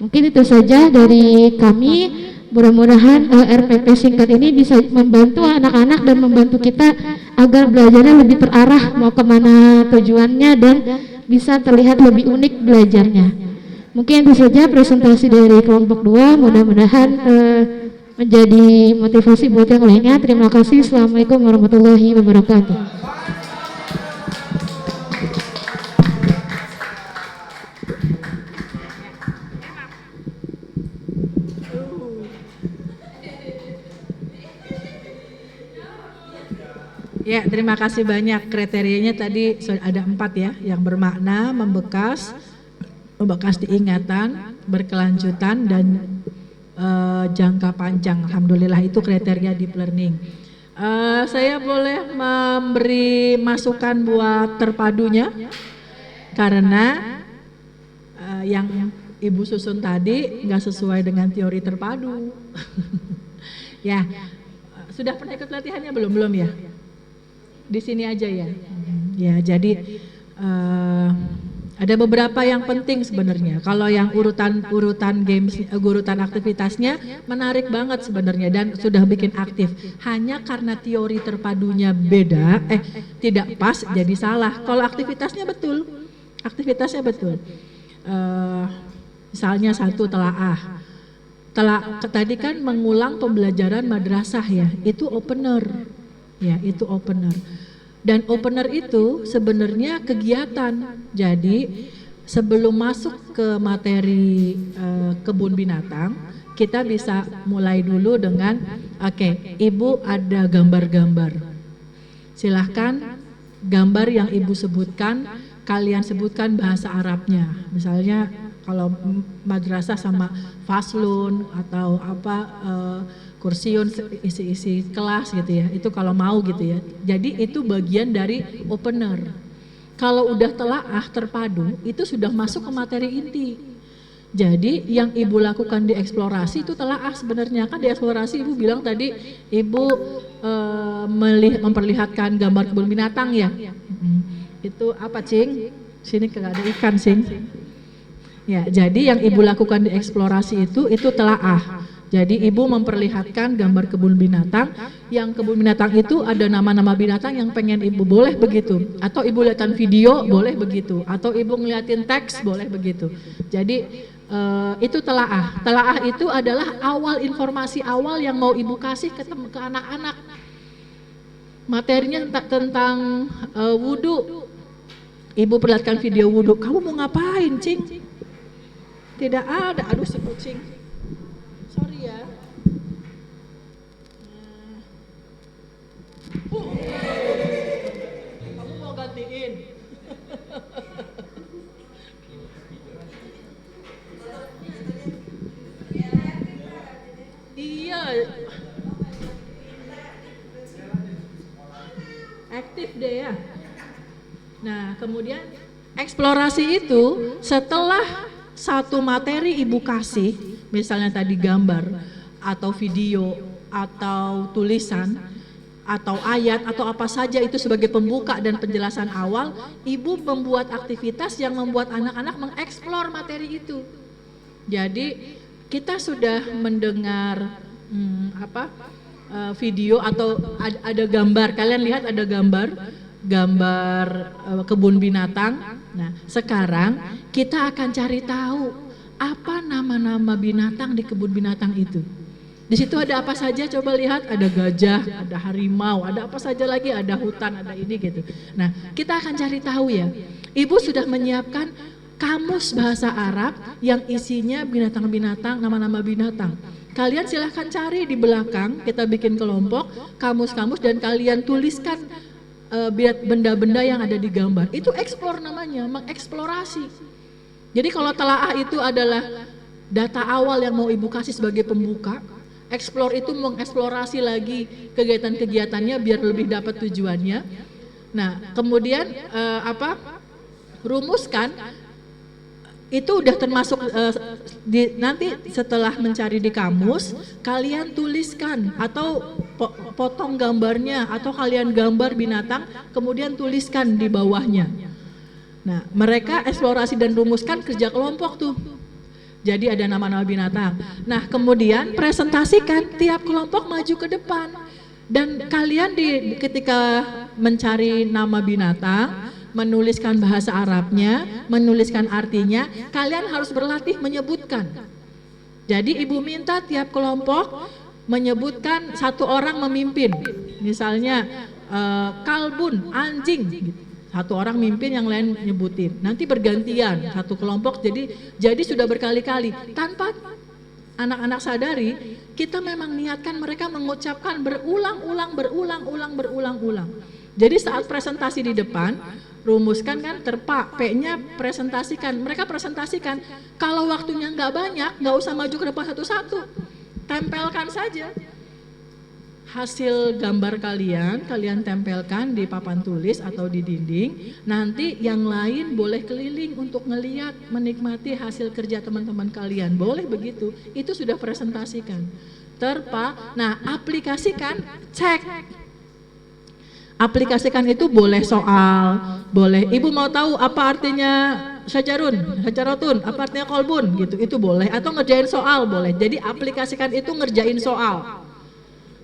Mungkin itu saja dari kami. Mudah-mudahan RPP singkat ini bisa membantu anak-anak dan membantu kita agar belajarnya lebih terarah mau kemana tujuannya dan bisa terlihat lebih unik belajarnya. Mungkin itu saja presentasi dari kelompok 2, mudah-mudahan menjadi motivasi buat yang lainnya. Terima kasih. Assalamualaikum warahmatullahi wabarakatuh. Ya, terima kasih banyak. Kriterianya tadi ada 4 ya, yang bermakna, membekas diingatan, berkelanjutan, dan jangka panjang. Alhamdulillah itu kriteria deep learning. Saya boleh memberi masukan buat terpadunya, karena yang Ibu susun tadi nggak sesuai dengan teori terpadu. Ya, sudah pernah ikut latihannya belum ya? Di sini aja ya. Ya, jadi ada beberapa yang penting sebenarnya. Kalau yang urutan games, urutan aktivitasnya menarik banget sebenarnya dan sudah bikin aktif. Hanya karena teori terpadunya beda, tidak pas jadi salah. Kalau aktivitasnya betul, misalnya 1 telaah. Tadi kan mengulang pembelajaran madrasah ya, itu opener. Ya, itu opener. Dan opener itu sebenarnya kegiatan. Jadi sebelum masuk ke materi kebun binatang, kita bisa mulai dulu dengan Ibu ada gambar-gambar. Silahkan gambar yang ibu sebutkan, kalian sebutkan bahasa Arabnya. Misalnya kalau madrasah sama faslun atau apa kursiun, isi-isi kelas gitu ya, itu kalau mau gitu ya. Jadi itu bagian dari opener. Kalau udah telaah terpadu itu sudah masuk ke materi inti. Jadi yang ibu lakukan di eksplorasi itu telaah sebenarnya. Kan di eksplorasi ibu bilang tadi ibu memperlihatkan gambar kebun binatang ya. Itu apa Cing? Sini kagak ada ikan Cing. Ya, jadi yang ibu lakukan di eksplorasi itu telaah. Jadi ibu memperlihatkan gambar kebun binatang, yang kebun binatang itu ada nama-nama binatang yang pengen ibu, boleh begitu. Atau ibu lihatin video, boleh begitu. Atau ibu ngeliatin teks, boleh begitu. Jadi itu telaah. Telaah itu adalah awal informasi awal yang mau ibu kasih ke anak-anak. Materinya tentang wudhu. Ibu perlihatkan video wudhu. Kamu mau ngapain, Cing? Tidak ada. Aduh si kucing. Sorry ya. Kamu mau gantiin? Iya. Aktif deh ya. Nah, kemudian eksplorasi itu setelah satu materi ibu kasih, misalnya tadi gambar atau video atau tulisan atau ayat atau apa saja itu sebagai pembuka dan penjelasan awal, ibu membuat aktivitas yang membuat anak-anak mengeksplor materi itu. Jadi kita sudah mendengar video atau ada gambar, kalian lihat ada gambar kebun binatang. Nah, sekarang kita akan cari tahu apa nama-nama binatang di kebun binatang itu. Di situ ada apa saja, coba lihat, ada gajah, ada harimau, ada apa saja lagi, ada hutan, ada ini gitu. Nah, kita akan cari tahu ya. Ibu sudah menyiapkan kamus bahasa Arab yang isinya binatang-binatang, nama-nama binatang. Kalian silahkan cari di belakang, kita bikin kelompok, kamus-kamus dan kalian tuliskan benda-benda yang ada di gambar. Itu explore namanya, mengeksplorasi. Jadi kalau telaah itu adalah data awal yang mau ibu kasih sebagai pembuka, explore itu mengeksplorasi lagi kegiatan-kegiatannya biar lebih dapat tujuannya. Nah, kemudian rumuskan itu udah termasuk nanti setelah mencari di kamus, kalian tuliskan atau potong gambarnya atau kalian gambar binatang kemudian tuliskan di bawahnya. Nah, mereka eksplorasi dan rumuskan kerja kelompok tuh. Jadi ada nama-nama binatang. Nah, kemudian presentasikan, tiap kelompok maju ke depan. Dan kalian ketika mencari nama binatang, menuliskan bahasa Arabnya, menuliskan artinya, kalian harus berlatih menyebutkan. Jadi ibu minta tiap kelompok menyebutkan, satu orang memimpin. Misalnya kalbun, anjing gitu. Satu orang mimpin, yang lain nyebutin. Nanti bergantian, satu kelompok jadi sudah berkali-kali. Tanpa anak-anak sadari, kita memang niatkan mereka mengucapkan berulang-ulang. Jadi saat presentasi di depan, rumuskan kan terpa, P-nya presentasikan. Mereka presentasikan, kalau waktunya nggak banyak, nggak usah maju ke depan satu-satu. Tempelkan saja. Hasil gambar kalian tempelkan di papan tulis atau di dinding. Nanti yang lain boleh keliling untuk ngeliat, menikmati hasil kerja teman-teman kalian. Boleh begitu, itu sudah presentasikan. Terpa, nah aplikasikan, cek. Aplikasikan itu boleh soal, boleh. Ibu mau tahu apa artinya syajaratun, apa artinya kolbun gitu, itu boleh. Atau ngerjain soal boleh. Jadi aplikasikan itu ngerjain soal.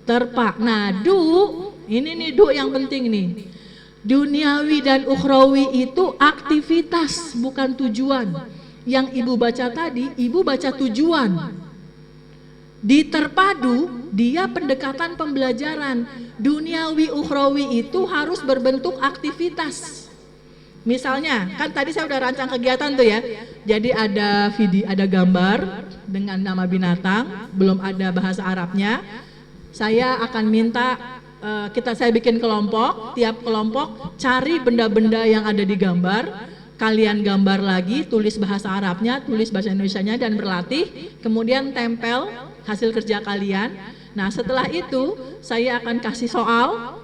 Terpa. Nah, ini nih yang penting nih. Duniawi dan ukhrawi itu aktivitas, bukan tujuan. Yang ibu baca tadi, ibu baca tujuan. Di terpadu, dia pendekatan pembelajaran. Duniawi ukhrawi itu harus berbentuk aktivitas. Misalnya, kan tadi saya udah rancang kegiatan tuh ya. Jadi ada video, ada gambar dengan nama binatang, belum ada bahasa Arabnya. Saya akan minta saya bikin kelompok, tiap kelompok cari benda-benda yang ada di gambar, kalian gambar lagi, tulis bahasa Arabnya, tulis bahasa Indonesianya dan berlatih, kemudian tempel hasil kerja kalian. Nah, setelah itu saya akan kasih soal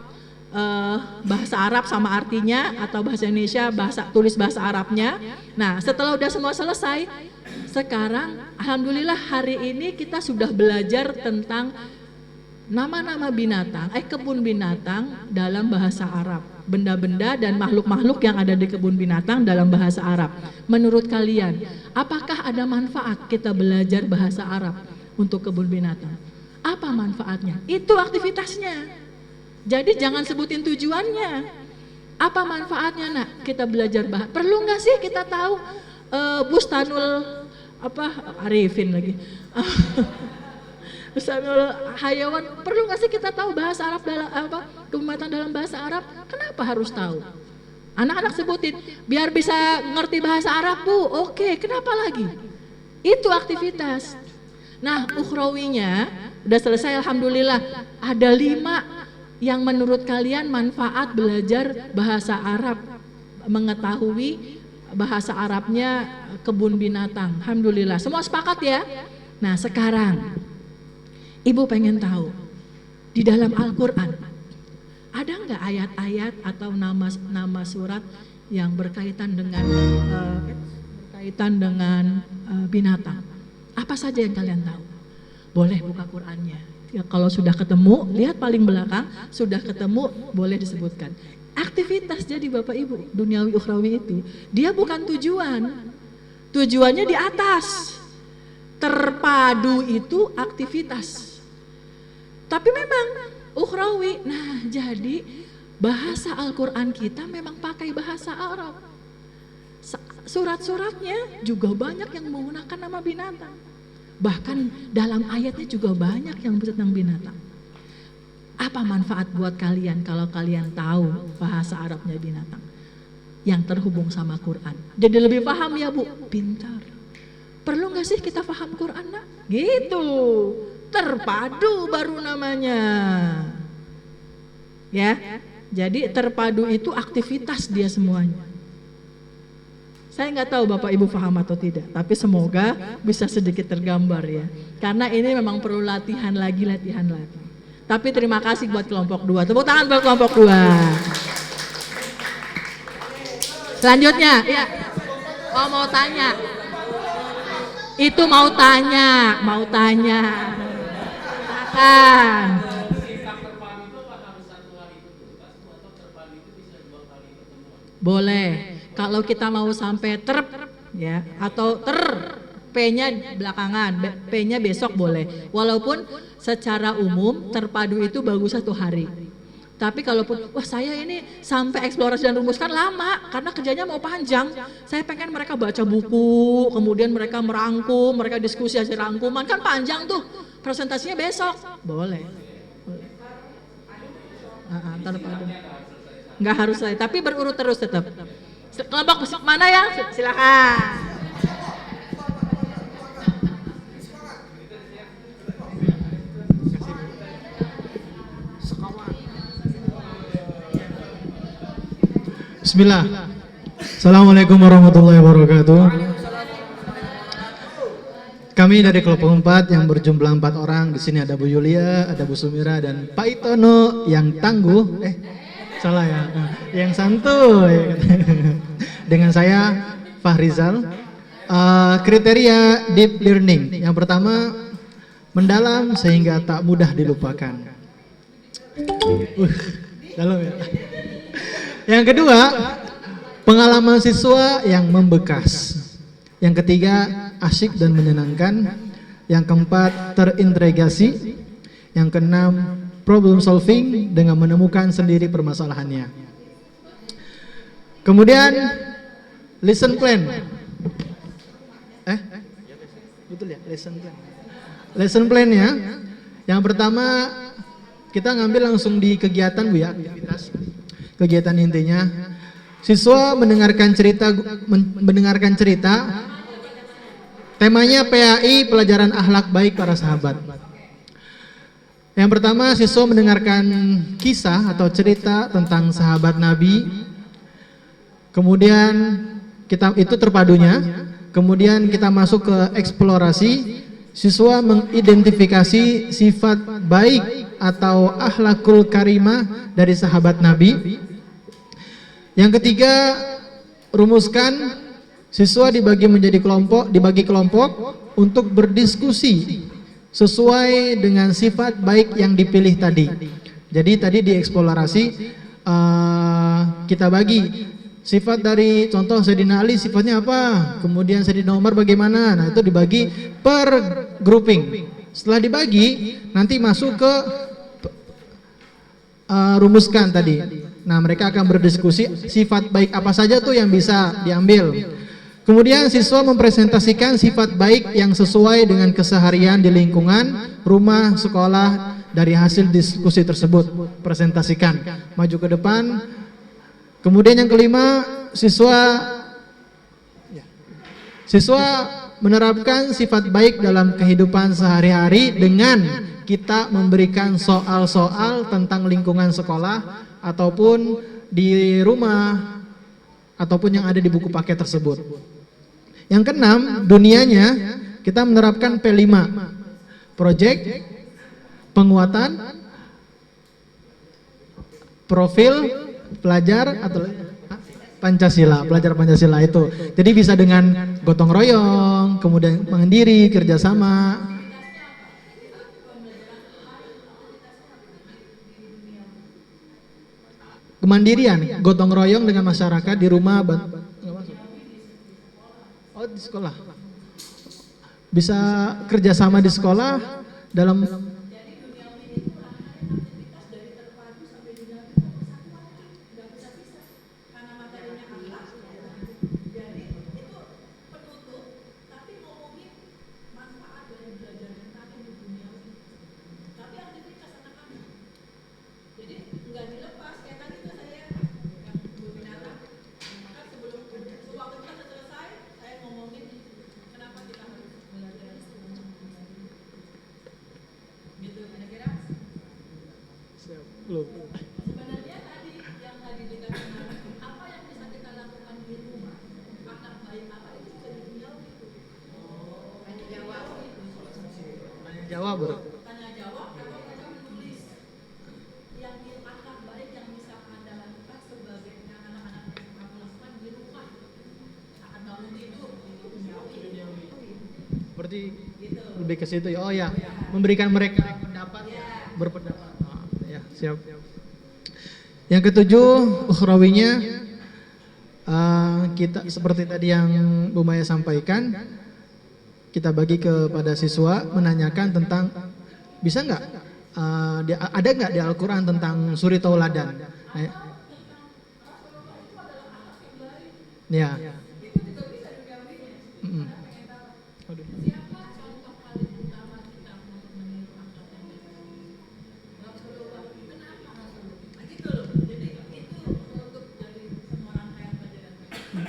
bahasa Arab sama artinya, atau bahasa Indonesia tulis bahasa Arabnya. Nah, setelah udah semua selesai, sekarang alhamdulillah hari ini kita sudah belajar tentang nama-nama binatang, kebun binatang dalam bahasa Arab, benda-benda dan makhluk-makhluk yang ada di kebun binatang dalam bahasa Arab. Menurut kalian, apakah ada manfaat kita belajar bahasa Arab untuk kebun binatang? Apa manfaatnya? Itu aktivitasnya. Jadi jangan sebutin tujuannya. Apa manfaatnya, Nak? Kita belajar bahasa. Perlu nggak sih kita tahu Bustanul Arifin lagi. Bustanul Hayawan, perlu nggak sih kita tahu bahasa Arab dalam kebun dalam bahasa Arab? Kenapa harus tahu? Anak-anak sebutin, biar bisa ngerti bahasa Arab, Bu. Oke, kenapa lagi? Itu aktivitas. Nah, ukhrawinya udah selesai, alhamdulillah. Ada 5 yang menurut kalian manfaat belajar bahasa Arab, mengetahui bahasa Arabnya kebun binatang. Alhamdulillah, semua sepakat ya? Nah, sekarang Ibu pengen tahu, di dalam Al-Quran, ada nggak ayat-ayat atau nama surat yang berkaitan dengan binatang? Apa saja yang kalian tahu? Boleh buka Qurannya. Ya, kalau sudah ketemu, lihat paling belakang, sudah ketemu, boleh disebutkan. Aktivitas jadi Bapak Ibu, duniawi ukhrawi itu, dia bukan tujuan. Tujuannya di atas. Terpadu itu aktivitas. Tapi memang ukhrawi. Nah, jadi bahasa Al-Quran kita memang pakai bahasa Arab. Surat-suratnya juga banyak yang menggunakan nama binatang. Bahkan dalam ayatnya juga banyak yang tentang binatang. Apa manfaat buat kalian kalau kalian tahu bahasa Arabnya binatang yang terhubung sama Quran? Jadi lebih paham ya Bu? Pintar. Perlu gak sih kita paham Quran, Nak? Gitu. Terpadu baru namanya. Ya. Jadi terpadu itu aktivitas dia semuanya. Saya nggak tahu Bapak Ibu paham atau tidak, tapi semoga bisa sedikit tergambar ya. Karena ini memang perlu latihan lagi. Tapi terima kasih buat kelompok 2. Tepuk tangan buat kelompok 2. Selanjutnya, ya. Oh, mau tanya. Itu mau tanya. Silakan. Boleh. Kalau kita mau sampai ya, atau P-nya belakangan, P-nya besok boleh. Walaupun secara umum terpadu itu bagus 1 hari. Tapi kalaupun, wah saya ini sampai eksplorasi dan rumuskan lama, karena kerjanya mau panjang. Saya pengen mereka baca buku, kemudian mereka merangkum, mereka diskusi hasil rangkuman, kan panjang tuh. Presentasinya besok, boleh. Terpadu. Nggak harus saya, tapi berurut terus tetap. Kelompok mana ya? Silakan. Bismillah. Assalamualaikum warahmatullahi wabarakatuh. Kami dari kelompok 4 yang berjumlah 4 orang. Di sini ada Bu Yulia, ada Bu Sumira dan Pak Itono yang tangguh. Salah ya, yang santuy. Dengan saya Fahrizal. Kriteria deep learning. Yang pertama, mendalam sehingga tak mudah dilupakan. Dalam ya. Yang kedua, pengalaman siswa yang membekas. Yang ketiga, asyik dan menyenangkan. Yang keempat, terintegrasi. Yang keenam, problem solving dengan menemukan sendiri permasalahannya. Kemudian lesson plan. Betul ya, lesson plan. Lesson plan-nya yang pertama kita ngambil langsung di kegiatan Bu ya, aktivitas. Kegiatan intinya siswa mendengarkan cerita. Temanya PAI, pelajaran akhlak baik para sahabat. Yang pertama, siswa mendengarkan kisah atau cerita tentang sahabat Nabi. Kemudian itu terpadunya. Kemudian kita masuk ke eksplorasi. Siswa mengidentifikasi sifat baik atau akhlakul karimah dari sahabat Nabi. Yang ketiga, rumuskan. Siswa dibagi kelompok untuk berdiskusi sesuai dengan sifat baik yang dipilih tadi. Jadi tadi di eksplorasi kita bagi sifat dari contoh Sayyidina Ali sifatnya apa, kemudian Sayyidina Umar bagaimana. Nah itu dibagi per grouping. Setelah dibagi nanti masuk ke rumuskan tadi. Nah mereka akan berdiskusi sifat baik apa saja tuh yang bisa diambil. Kemudian siswa mempresentasikan sifat baik yang sesuai dengan keseharian di lingkungan, rumah, sekolah dari hasil diskusi tersebut. Presentasikan, maju ke depan. Kemudian yang kelima, siswa menerapkan sifat baik dalam kehidupan sehari-hari dengan kita memberikan soal-soal tentang lingkungan sekolah ataupun di rumah ataupun yang ada di buku paket tersebut. Yang keenam, dunianya kita menerapkan P5. Project, penguatan, profil, pelajar atau Pancasila, pelajar Pancasila itu. Jadi bisa dengan gotong royong, kemudian mandiri, kerjasama. Kemandirian, gotong royong dengan masyarakat di rumah. Oh di sekolah. Bisa kerjasama di sekolah dalam. Jawab bro. Berarti lebih ke situ ya. Oh ya, memberikan mereka pendapat, berpendapat. Oh, ya, siap. Yang ketujuh, ukhrawinya kita seperti tadi yang Bu Maya sampaikan, kita bagi kepada siswa menanyakan tentang bisa nggak ada nggak di Al-Quran tentang suri tauladan. Ya.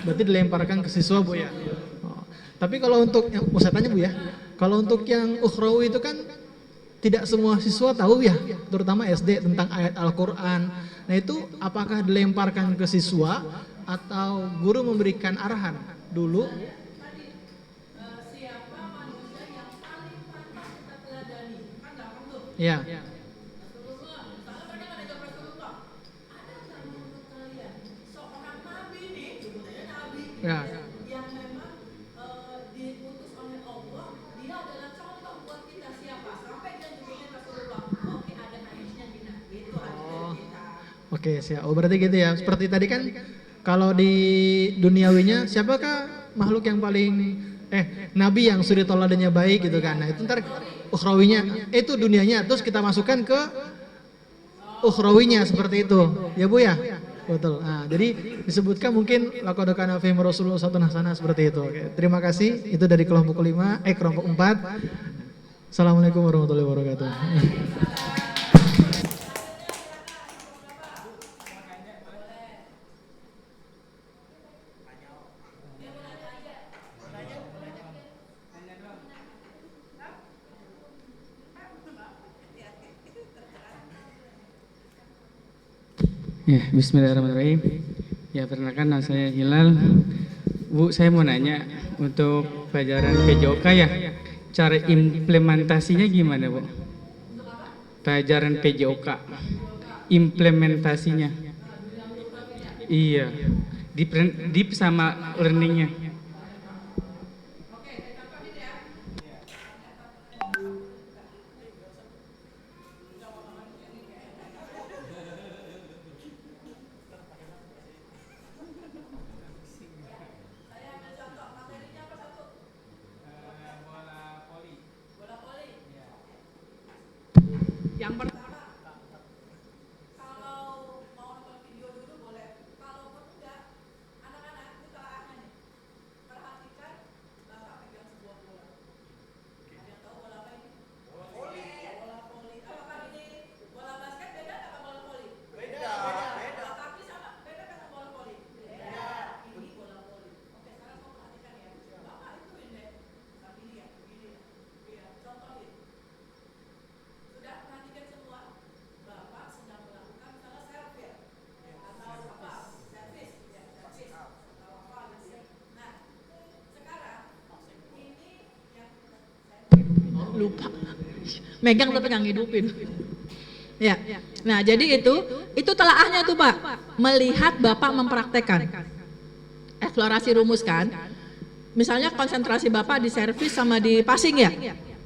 Berarti dilemparkan ke siswa Bu ya. Tapi kalau untuk yang saya tanya Bu ya, kalau untuk yang ukhrawi itu kan tidak semua siswa tahu ya, terutama SD tentang ayat Al-Quran. Nah itu apakah dilemparkan ke siswa atau guru memberikan arahan dulu? Siapa manusia yang paling pantas kita teladani? Kan gampang tuh. Ya. Ya. Yang memang diutus oleh Allah, dia adalah contoh buat kita siapa sampai dia nyebutnya Rasulullah. Oke, ada hadisnya Bina. Itu hadis kita. Oke, siap. Oh, berarti gitu ya. Seperti tadi kan kalau di duniawinya siapakah makhluk yang paling nabi yang suri tauladannya baik gitu kan. Nah, itu ntar ukhrawinya itu dunianya terus kita masukkan ke ukhrawinya seperti itu. Ya Bu ya? Betul. Nah, jadi disebutkan mungkin laqad kana fihim rasulullah uswatun hasanah seperti itu. Oke, terima kasih. Itu dari kelompok 5, kelompok 4. Assalamualaikum warahmatullahi wabarakatuh. Ya, bismillahirrahmanirrahim. Ya, perkenalkan nama saya Hilal. Bu, saya mau nanya untuk pelajaran PJOK ya, cara implementasinya gimana, Bu? Pelajaran PJOK, implementasinya. Iya, deep sama learningnya. Yang pertama lupa megang tapi nggak ngidupin ya. Nah jadi itu telaahnya tuh Pak, melihat Bapak mempraktekkan eksplorasi rumus kan, misalnya konsentrasi Bapak di servis sama di passing ya,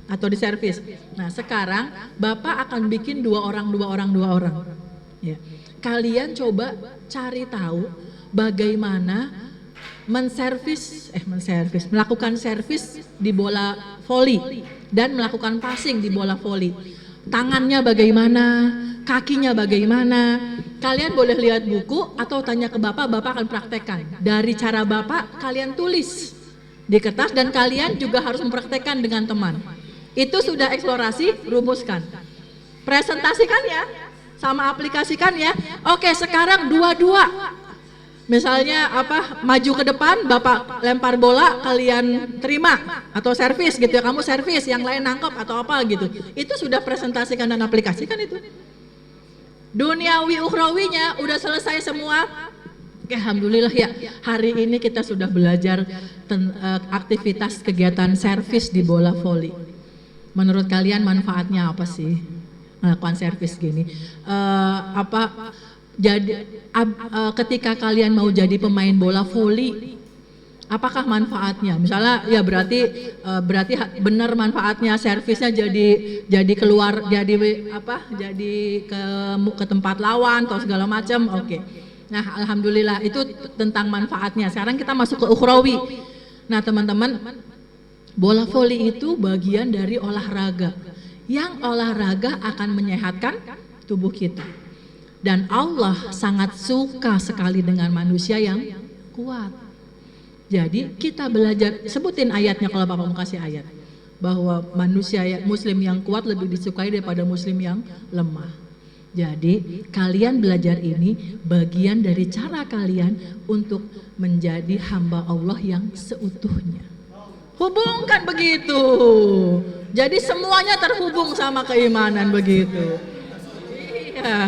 atau di servis. Nah sekarang Bapak akan bikin dua orang ya. Kalian coba cari tahu bagaimana melakukan servis di bola voli dan melakukan passing di bola voli. Tangannya bagaimana, kakinya bagaimana. Kalian boleh lihat buku atau tanya ke Bapak, Bapak akan praktekkan. Dari cara Bapak, kalian tulis di kertas dan kalian juga harus mempraktekkan dengan teman. Itu sudah eksplorasi, rumuskan. Presentasikan ya, sama aplikasikan ya. Oke, sekarang dua-dua. Misalnya maju ke depan, Bapak lempar bola, kalian terima atau servis gitu ya, kamu servis, yang lain nangkep atau apa gitu. Itu sudah presentasikan dan aplikasikan itu. Duniawi ukhrawinya udah selesai semua. Oke, alhamdulillah ya. Hari ini kita sudah belajar aktivitas kegiatan servis di bola voli. Menurut kalian manfaatnya apa sih melakukan servis gini? Jadi ketika kalian mau jadi pemain bola voli, apakah manfaatnya? Misalnya ya berarti benar manfaatnya servisnya jadi keluar jadi ke tempat lawan atau segala macam. Oke. Nah, alhamdulillah itu tentang manfaatnya. Sekarang kita masuk ke ukhrawi. Nah, teman-teman, bola voli itu bagian dari olahraga. Yang olahraga akan menyehatkan tubuh kita. Dan Allah sangat suka sekali dengan manusia yang kuat. Jadi kita belajar, sebutin ayatnya kalau Bapak mau kasih ayat. Bahwa manusia muslim yang kuat lebih disukai daripada muslim yang lemah. Jadi kalian belajar ini bagian dari cara kalian untuk menjadi hamba Allah yang seutuhnya. Hubungkan begitu. Jadi semuanya terhubung sama keimanan begitu. Iya.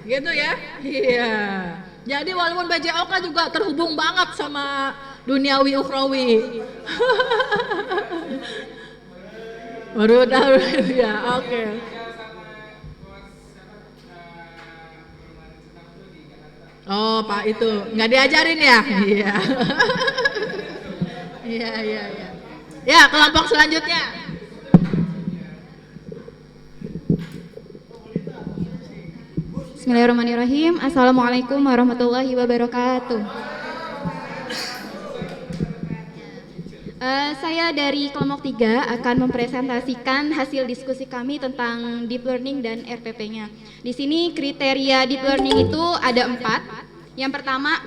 Gitu ya? Iya. Jadi walaupun BJOK juga terhubung banget sama duniawi ukhrawi. Baru tahu ya, oke. Oh, Pak itu nggak diajarin ya? Iya. Iya. Ya, kelompok selanjutnya. Bismillahirrahmanirrahim. Assalamualaikum warahmatullahi wabarakatuh. Saya dari kelompok 3 akan mempresentasikan hasil diskusi kami tentang deep learning dan RPP-nya. Di sini kriteria deep learning itu ada 4. Yang pertama,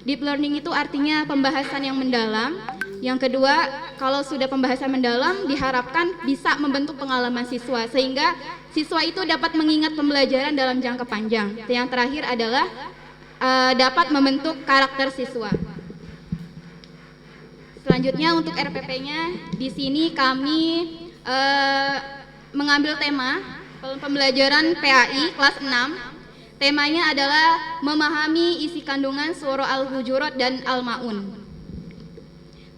deep learning itu artinya pembahasan yang mendalam. Yang kedua, kalau sudah pembahasan mendalam diharapkan bisa membentuk pengalaman siswa sehingga siswa itu dapat mengingat pembelajaran dalam jangka panjang. Yang terakhir adalah dapat membentuk karakter siswa. Selanjutnya untuk RPP-nya, di sini kami mengambil tema pembelajaran PAI kelas 6 Temanya adalah memahami isi kandungan surah Al-Hujurat dan Al-Maun.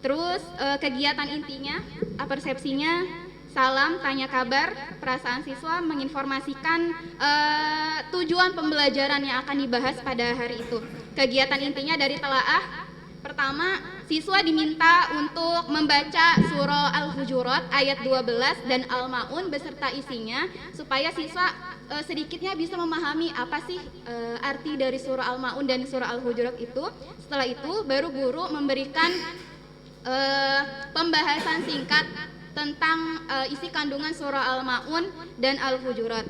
Terus kegiatan intinya, persepsinya, salam, tanya kabar, perasaan siswa, menginformasikan tujuan pembelajaran yang akan dibahas pada hari itu. Kegiatan intinya dari telaah, pertama, siswa diminta untuk membaca surah Al-Hujurat ayat 12 dan Al-Maun beserta isinya supaya siswa sedikitnya bisa memahami apa sih arti dari surah Al-Maun dan surah Al-Hujurat itu. Setelah itu baru guru memberikan pembahasan singkat tentang isi kandungan surah Al-Maun dan Al-Hujurat.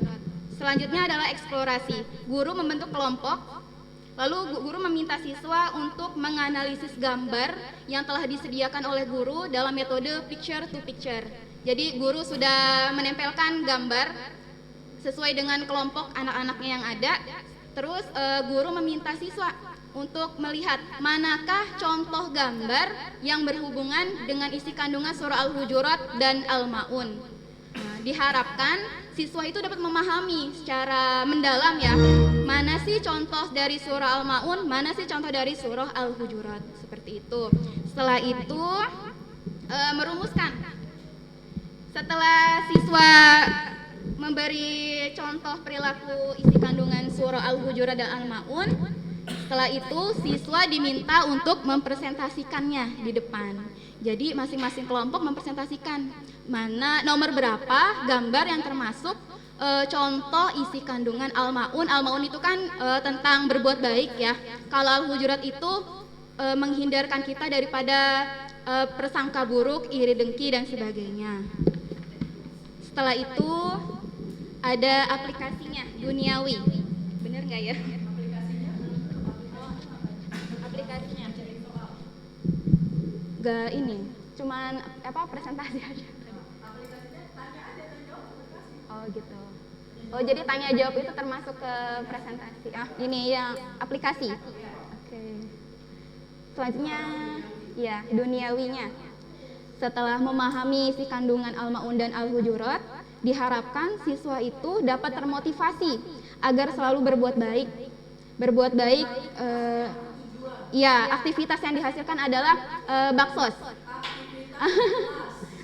Selanjutnya adalah eksplorasi. Guru membentuk kelompok, lalu guru meminta siswa untuk menganalisis gambar yang telah disediakan oleh guru dalam metode picture to picture. Jadi guru sudah menempelkan gambar sesuai dengan kelompok anak-anaknya yang ada. Terus guru meminta siswa untuk melihat manakah contoh gambar yang berhubungan dengan isi kandungan surah Al-Hujurat dan Al-Maun. Nah, diharapkan siswa itu dapat memahami secara mendalam ya, mana sih contoh dari surah Al-Maun, mana sih contoh dari surah Al-Hujurat, seperti itu. Setelah itu merumuskan. Setelah siswa memberi contoh perilaku isi kandungan surah Al-Hujurat dan Al-Maun, setelah itu siswa diminta untuk mempresentasikannya di depan. Jadi masing-masing kelompok mempresentasikan mana nomor berapa gambar yang termasuk contoh isi kandungan Al-Maun. Al-Maun itu kan tentang berbuat baik ya. Kalau Al-Hujurat itu menghindarkan kita daripada prasangka buruk, iri dengki dan sebagainya. Setelah itu ada aplikasinya, duniawi. Bener nggak ya? Aplikasinya. Gak ini, cuman presentasi aja. Oh gitu. Oh jadi tanya jawab itu termasuk ke presentasi. Ini yang aplikasi. Oke. Selanjutnya ya duniawinya. Setelah memahami isi kandungan Al-Maun dan Al-Hujurat, diharapkan siswa itu dapat termotivasi agar selalu berbuat baik. Berbuat baik, ya aktivitas yang dihasilkan adalah baksos.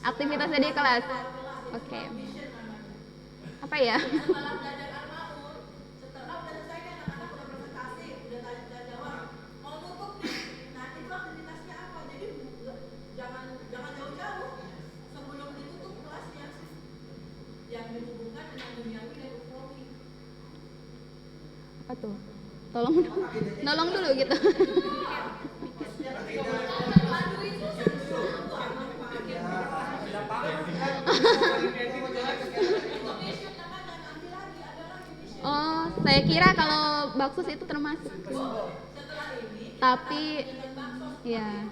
Aktivitas di kelas. Oke. Apa ya? Apa tuh? Tolong dulu gitu. Oh, saya kira kalau baksos itu termasuk. Tapi ya.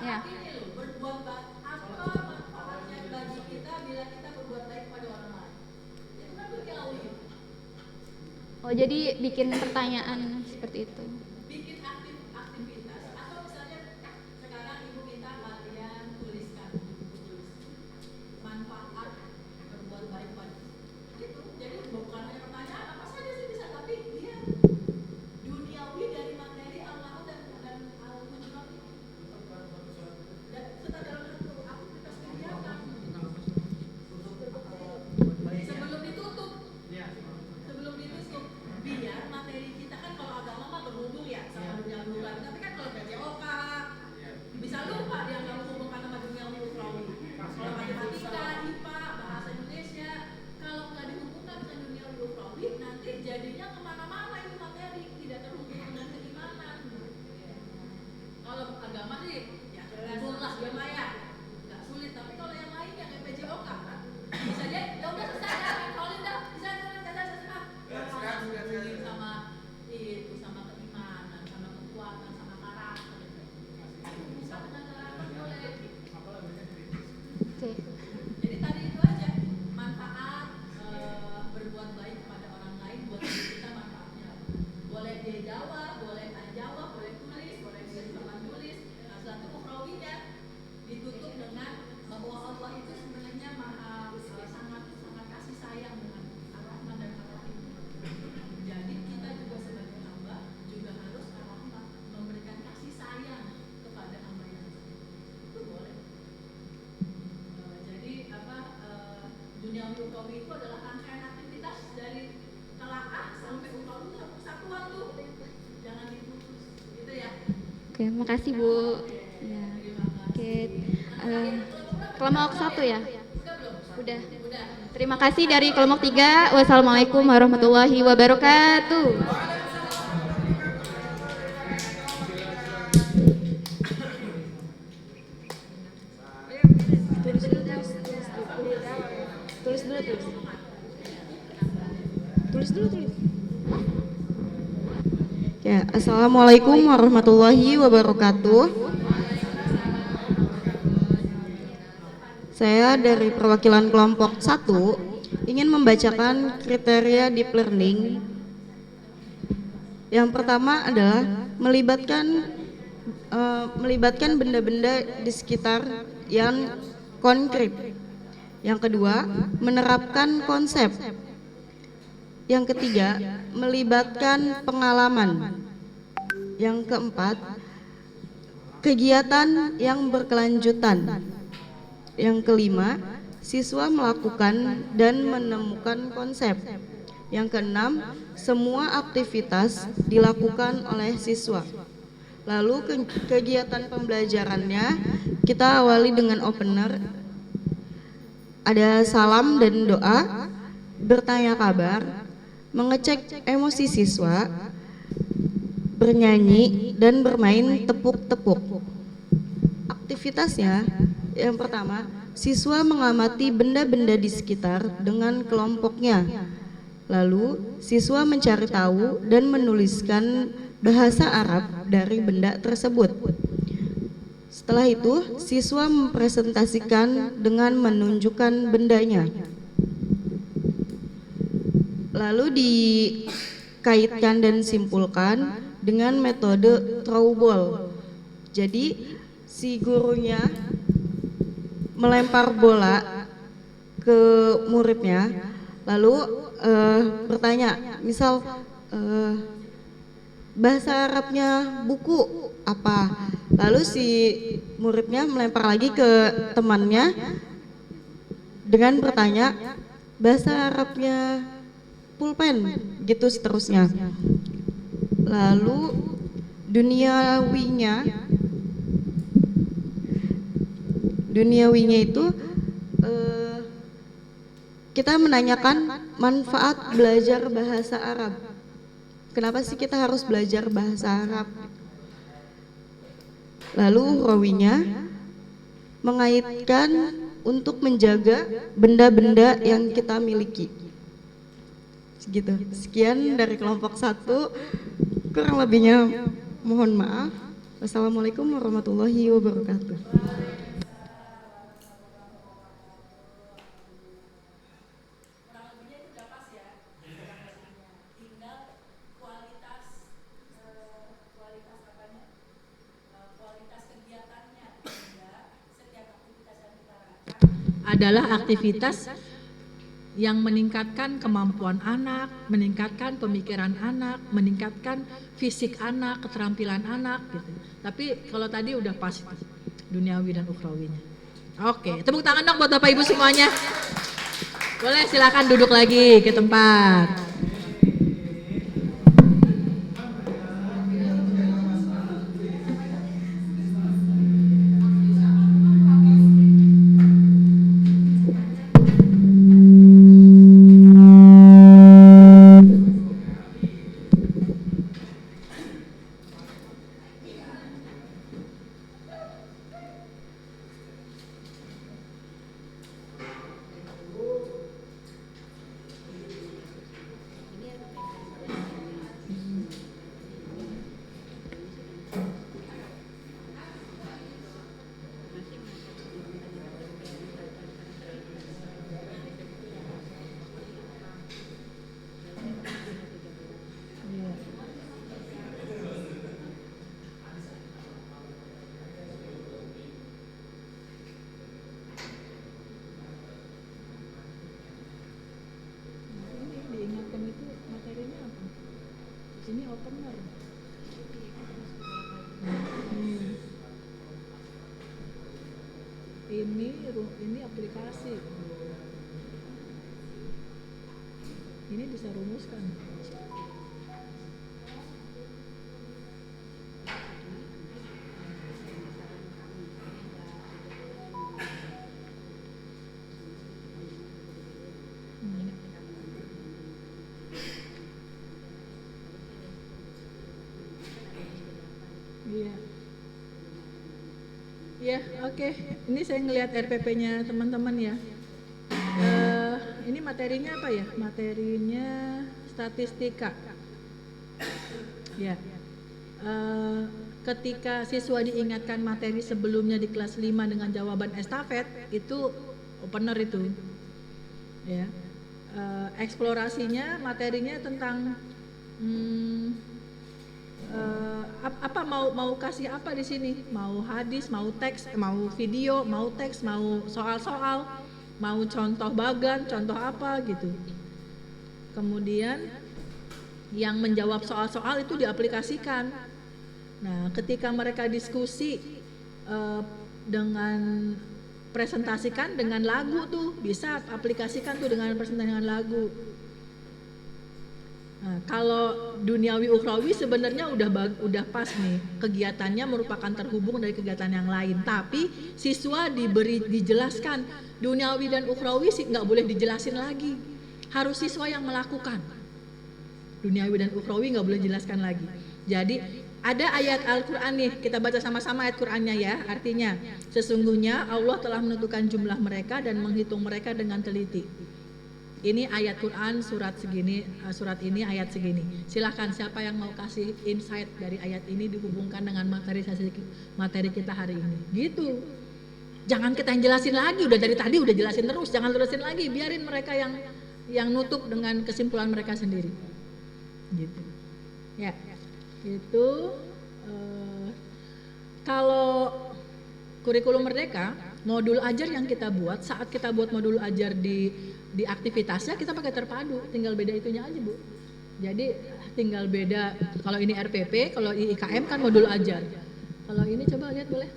Ya. Oh, jadi bikin pertanyaan seperti itu. Boleh dia jawab, boleh tanya jawab, boleh tulis, boleh dia sama tulis. itu adalah rangkaian aktivitas dari telaah sampai upacara persatuan tuh. Jangan diputus, gitu ya. Oke, makasih Bu. Ya. Oke, kelompok 1 ya? Udah. Terima kasih dari kelompok 3. Wassalamualaikum warahmatullahi wabarakatuh. Ya, Assalamualaikum warahmatullahi wabarakatuh. Saya dari perwakilan kelompok 1 ingin membacakan kriteria deep learning. Yang pertama adalah melibatkan benda-benda di sekitar yang konkret. Yang kedua, menerapkan konsep. Yang ketiga, melibatkan pengalaman. Yang keempat, kegiatan yang berkelanjutan. Yang kelima, siswa melakukan dan menemukan konsep. Yang keenam, semua aktivitas dilakukan oleh siswa. Lalu kegiatan pembelajarannya kita awali dengan opener. Ada salam dan doa, bertanya kabar, mengecek emosi siswa, bernyanyi dan bermain tepuk-tepuk. Aktivitasnya yang pertama, siswa mengamati benda-benda di sekitar dengan kelompoknya. Lalu, siswa mencari tahu dan menuliskan bahasa Arab dari benda tersebut. Setelah itu, siswa mempresentasikan dengan menunjukkan bendanya. Lalu dikaitkan dan simpulkan dengan metode throwball. Jadi, si gurunya melempar bola ke muridnya, lalu bertanya, misal bahasa Arabnya buku apa, lalu si muridnya melempar lagi ke temannya dengan bertanya bahasa Arabnya pulpen, gitu seterusnya. Lalu duniawinya itu kita menanyakan manfaat belajar bahasa Arab. Kenapa sih kita harus belajar bahasa Arab? Lalu rawinya mengaitkan untuk menjaga benda-benda yang kita miliki. Segitu. Sekian dari kelompok 1. Kurang lebihnya mohon maaf. Wassalamualaikum warahmatullahi wabarakatuh. Adalah aktivitas yang meningkatkan kemampuan anak, meningkatkan pemikiran anak, meningkatkan fisik anak, keterampilan anak gitu. Tapi kalau tadi udah pas itu, duniawi dan ukhrawinya. Oke, tepuk tangan dong buat Bapak Ibu semuanya. Boleh silakan duduk lagi ke tempat. Diingatkan itu materinya apa? Ini opener. Ini aplikasi. ini bisa rumuskan. Iya. Ya, oke. Ini saya ngelihat RPP-nya teman-teman ya. Ini materinya apa ya? Materinya statistika. Ya. Ketika siswa diingatkan materi sebelumnya di kelas 5 dengan jawaban estafet, itu opener itu. Ya. Eksplorasinya materinya tentang apa mau kasih apa di sini? Mau hadis, mau teks, mau video, mau teks, mau soal-soal, mau contoh bagan, contoh apa gitu. Kemudian yang menjawab soal-soal itu diaplikasikan. Nah, ketika mereka diskusi dengan presentasikan dengan lagu tuh bisa aplikasikan tuh dengan presentasi dengan lagu. Nah, kalau duniawi ukhrawi sebenarnya udah pas nih, kegiatannya merupakan terhubung dari kegiatan yang lain, tapi siswa dijelaskan duniawi dan ukhrawi sih nggak boleh dijelasin lagi, harus siswa yang melakukan. Duniawi dan ukhrawi nggak boleh dijelaskan lagi. Jadi ada ayat Al-Quran nih, kita baca sama-sama ayat Qurannya ya. Artinya, sesungguhnya Allah telah menentukan jumlah mereka dan menghitung mereka dengan teliti. Ini ayat Quran surat segini, surat ini ayat segini. Silahkan siapa yang mau kasih insight dari ayat ini dihubungkan dengan materi kita hari ini. Gitu. Jangan kita yang jelasin lagi, udah dari tadi udah jelasin terus, jangan terusin lagi, biarin mereka yang nutup dengan kesimpulan mereka sendiri. Gitu. Ya. Itu kalau kurikulum merdeka, modul ajar yang kita buat, saat kita buat modul ajar di aktivitasnya kita pakai terpadu, tinggal beda itunya aja Bu. Jadi tinggal beda, kalau ini RPP, kalau IKM kan modul ajar. Kalau ini coba lihat boleh.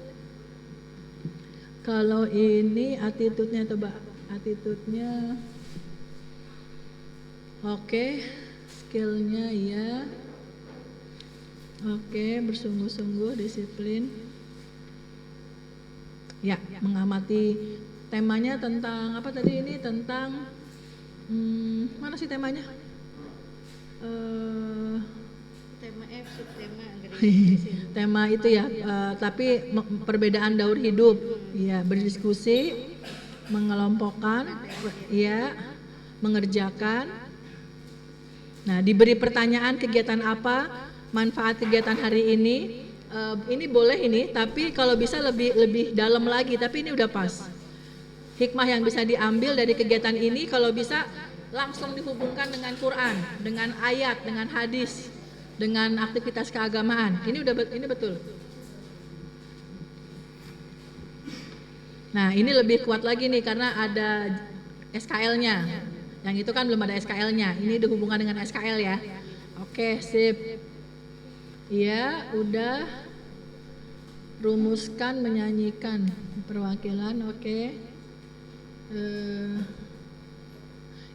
Kalau ini attitude-nya coba, attitude-nya. Oke, skill-nya ya. Oke, bersungguh-sungguh, disiplin. Ya, mengamati. Temanya tentang apa tadi ini? Tentang mana sih temanya? Tema F, subtema tema itu ya, tapi perbedaan daur hidup. Ya, berdiskusi, mengelompokkan, ya, mengerjakan. Nah, diberi pertanyaan kegiatan apa, manfaat kegiatan hari ini. Ini boleh ini, tapi kalau bisa lebih dalam lagi. Tapi ini udah pas. Hikmah yang bisa diambil dari kegiatan ini kalau bisa langsung dihubungkan dengan Quran, dengan ayat, dengan hadis, dengan aktivitas keagamaan. Ini betul. Nah, ini lebih kuat lagi nih karena ada SKL-nya. Yang itu kan belum ada SKL-nya. Ini dihubungkan dengan SKL ya. Oke, sip. Iya, udah. Rumuskan, menyanyikan perwakilan, oke.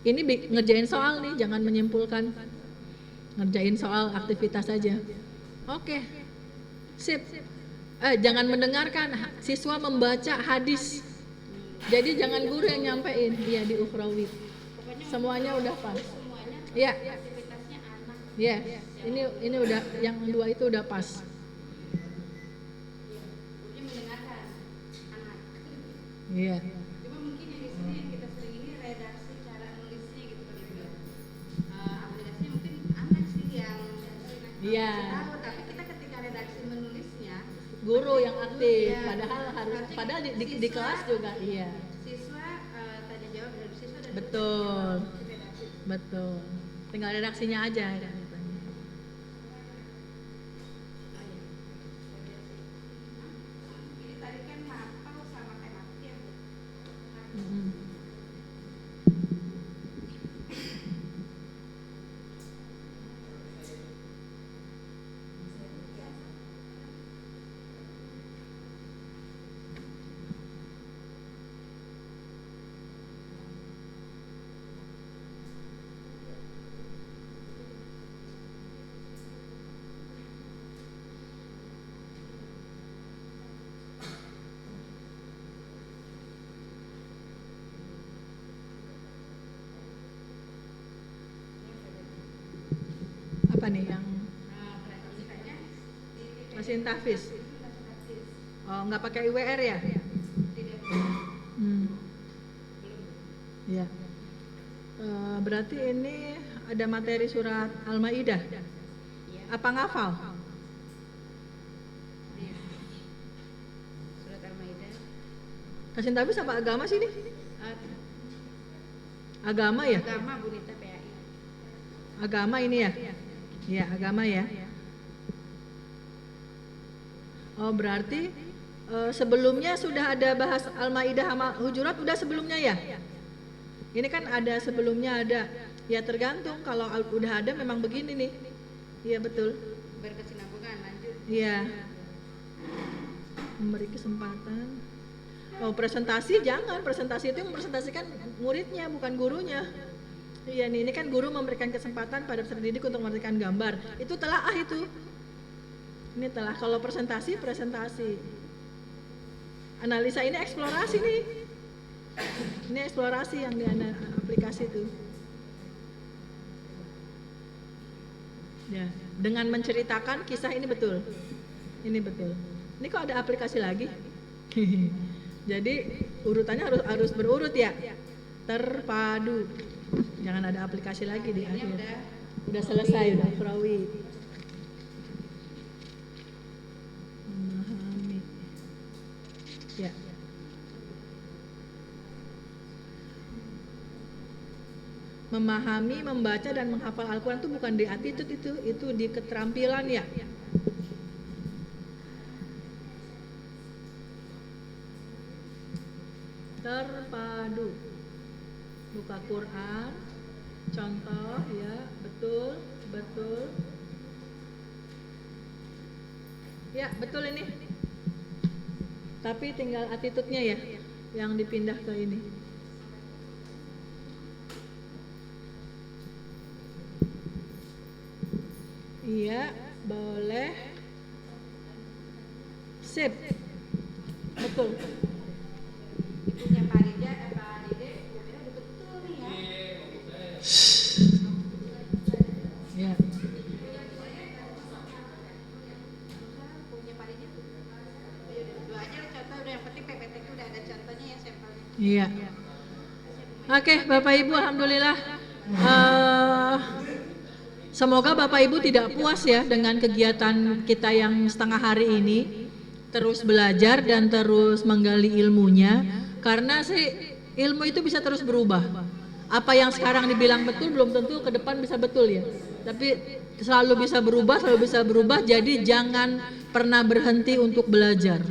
Ini ngerjain soal nih, jangan menyimpulkan. Ngerjain soal aktivitas saja. Oke. Sip. Jangan mendengarkan, siswa membaca hadis. Jadi jangan guru yang nyampein, iya di ukhrawi. Semuanya udah pas. Iya. Iya. Ini udah yang dua itu udah pas. Iya. Iya. Tapi kita ketika redaksi menulisnya Guru yang aktif, ya, padahal di kelas juga, iya. Siswa tanya jawab dari siswa dan Betul, betul. Tinggal redaksinya aja. Ini tadi kan hafal sama tematik ya. apa nih yang mesin tahfiz? Oh, nggak pakai IWR ya? Ya. Berarti ini ada materi surat Al-Maidah. Apa ngafal? Surat Al-Maidah. Kasin tahfiz apa agama sih ini? Agama ya? Agama Bu Nita PAI. Agama ini ya? Iya, agama ya. Oh, berarti sebelumnya sudah ada bahas Al-Maidah sama Hujurat udah sebelumnya ya? Ini kan ada sebelumnya ada. Ya tergantung kalau udah ada memang begini nih. Iya betul. Berkesinambungan lanjut. Iya. Memberi kesempatan. Oh, presentasi jangan. Presentasi itu mempresentasikan muridnya bukan gurunya. Iya nih, ini kan guru memberikan kesempatan pada peserta didik untuk memberikan gambar. Itu telaah itu. Ini telah. Kalau presentasi. Analisa ini eksplorasi nih. Ini eksplorasi yang di aplikasi itu. Ya, dengan menceritakan kisah ini betul. Ini betul. Ini kok ada aplikasi lagi? Jadi urutannya harus berurut ya. Terpadu. Jangan ada aplikasi lagi di akhir. Udah selesai, udah Frawi. Memahami. Ya. Memahami, membaca dan menghafal Al-Quran itu bukan di attitude itu di keterampilan ya. Terpadu. Buka Quran, contoh ya, betul. Ya, betul ini. Tapi tinggal attitude-nya ya, yang dipindah ke ini. Iya, boleh. Sip. Betul. Ibunya Pak Rida, Pak Dede, udah betul nih ya. Ya. Punya Pak Rida. Dua aja contoh udah yang penting PPT itu udah ada contohnya ya sampelnya. Iya. Oke, Bapak Ibu, alhamdulillah. Semoga Bapak Ibu tidak puas ya dengan kegiatan kita yang setengah hari ini. Terus belajar dan terus menggali ilmunya. Karena sih ilmu itu bisa terus berubah. Apa yang sekarang dibilang betul belum tentu ke depan bisa betul ya. Tapi selalu bisa berubah. Jadi jangan pernah berhenti untuk belajar.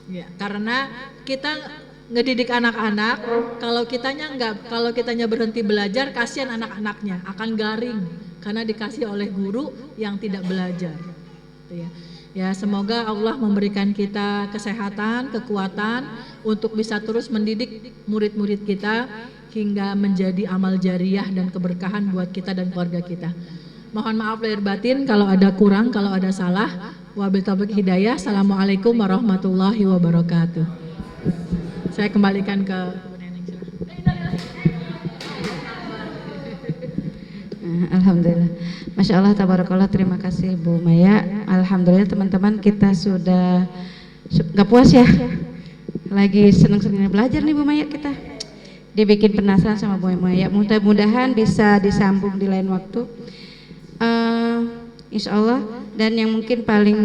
Ya, karena kita ngedidik anak-anak, kalau kitanya berhenti belajar, kasihan anak-anaknya akan garing karena dikasih oleh guru yang tidak belajar. Ya, semoga Allah memberikan kita kesehatan, kekuatan untuk bisa terus mendidik murid-murid kita hingga menjadi amal jariah dan keberkahan buat kita dan keluarga kita. Mohon maaf lahir batin kalau ada kurang, kalau ada salah. Wabillahi taufiq hidayah. Assalamualaikum warahmatullahi wabarakatuh. Saya kembalikan ke Bu Neneng. Alhamdulillah. Masya Allah, tabarakallah, terima kasih Bu Maya. Alhamdulillah teman-teman, kita sudah gak puas ya. Lagi seneng-senengnya belajar nih Bu Maya kita. Dibikin penasaran sama Bu Maya. Mudah-mudahan bisa disambung di lain waktu. Insya Allah. Dan yang mungkin paling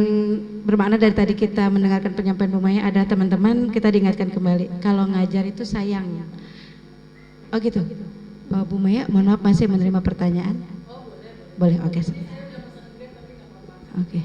bermakna dari tadi kita mendengarkan penyampaian Bu Maya ada teman-teman kita diingatkan kembali kalau ngajar itu sayang. Oh gitu. Bu Maya, mohon maaf masih menerima pertanyaan. Boleh, oke. Oke.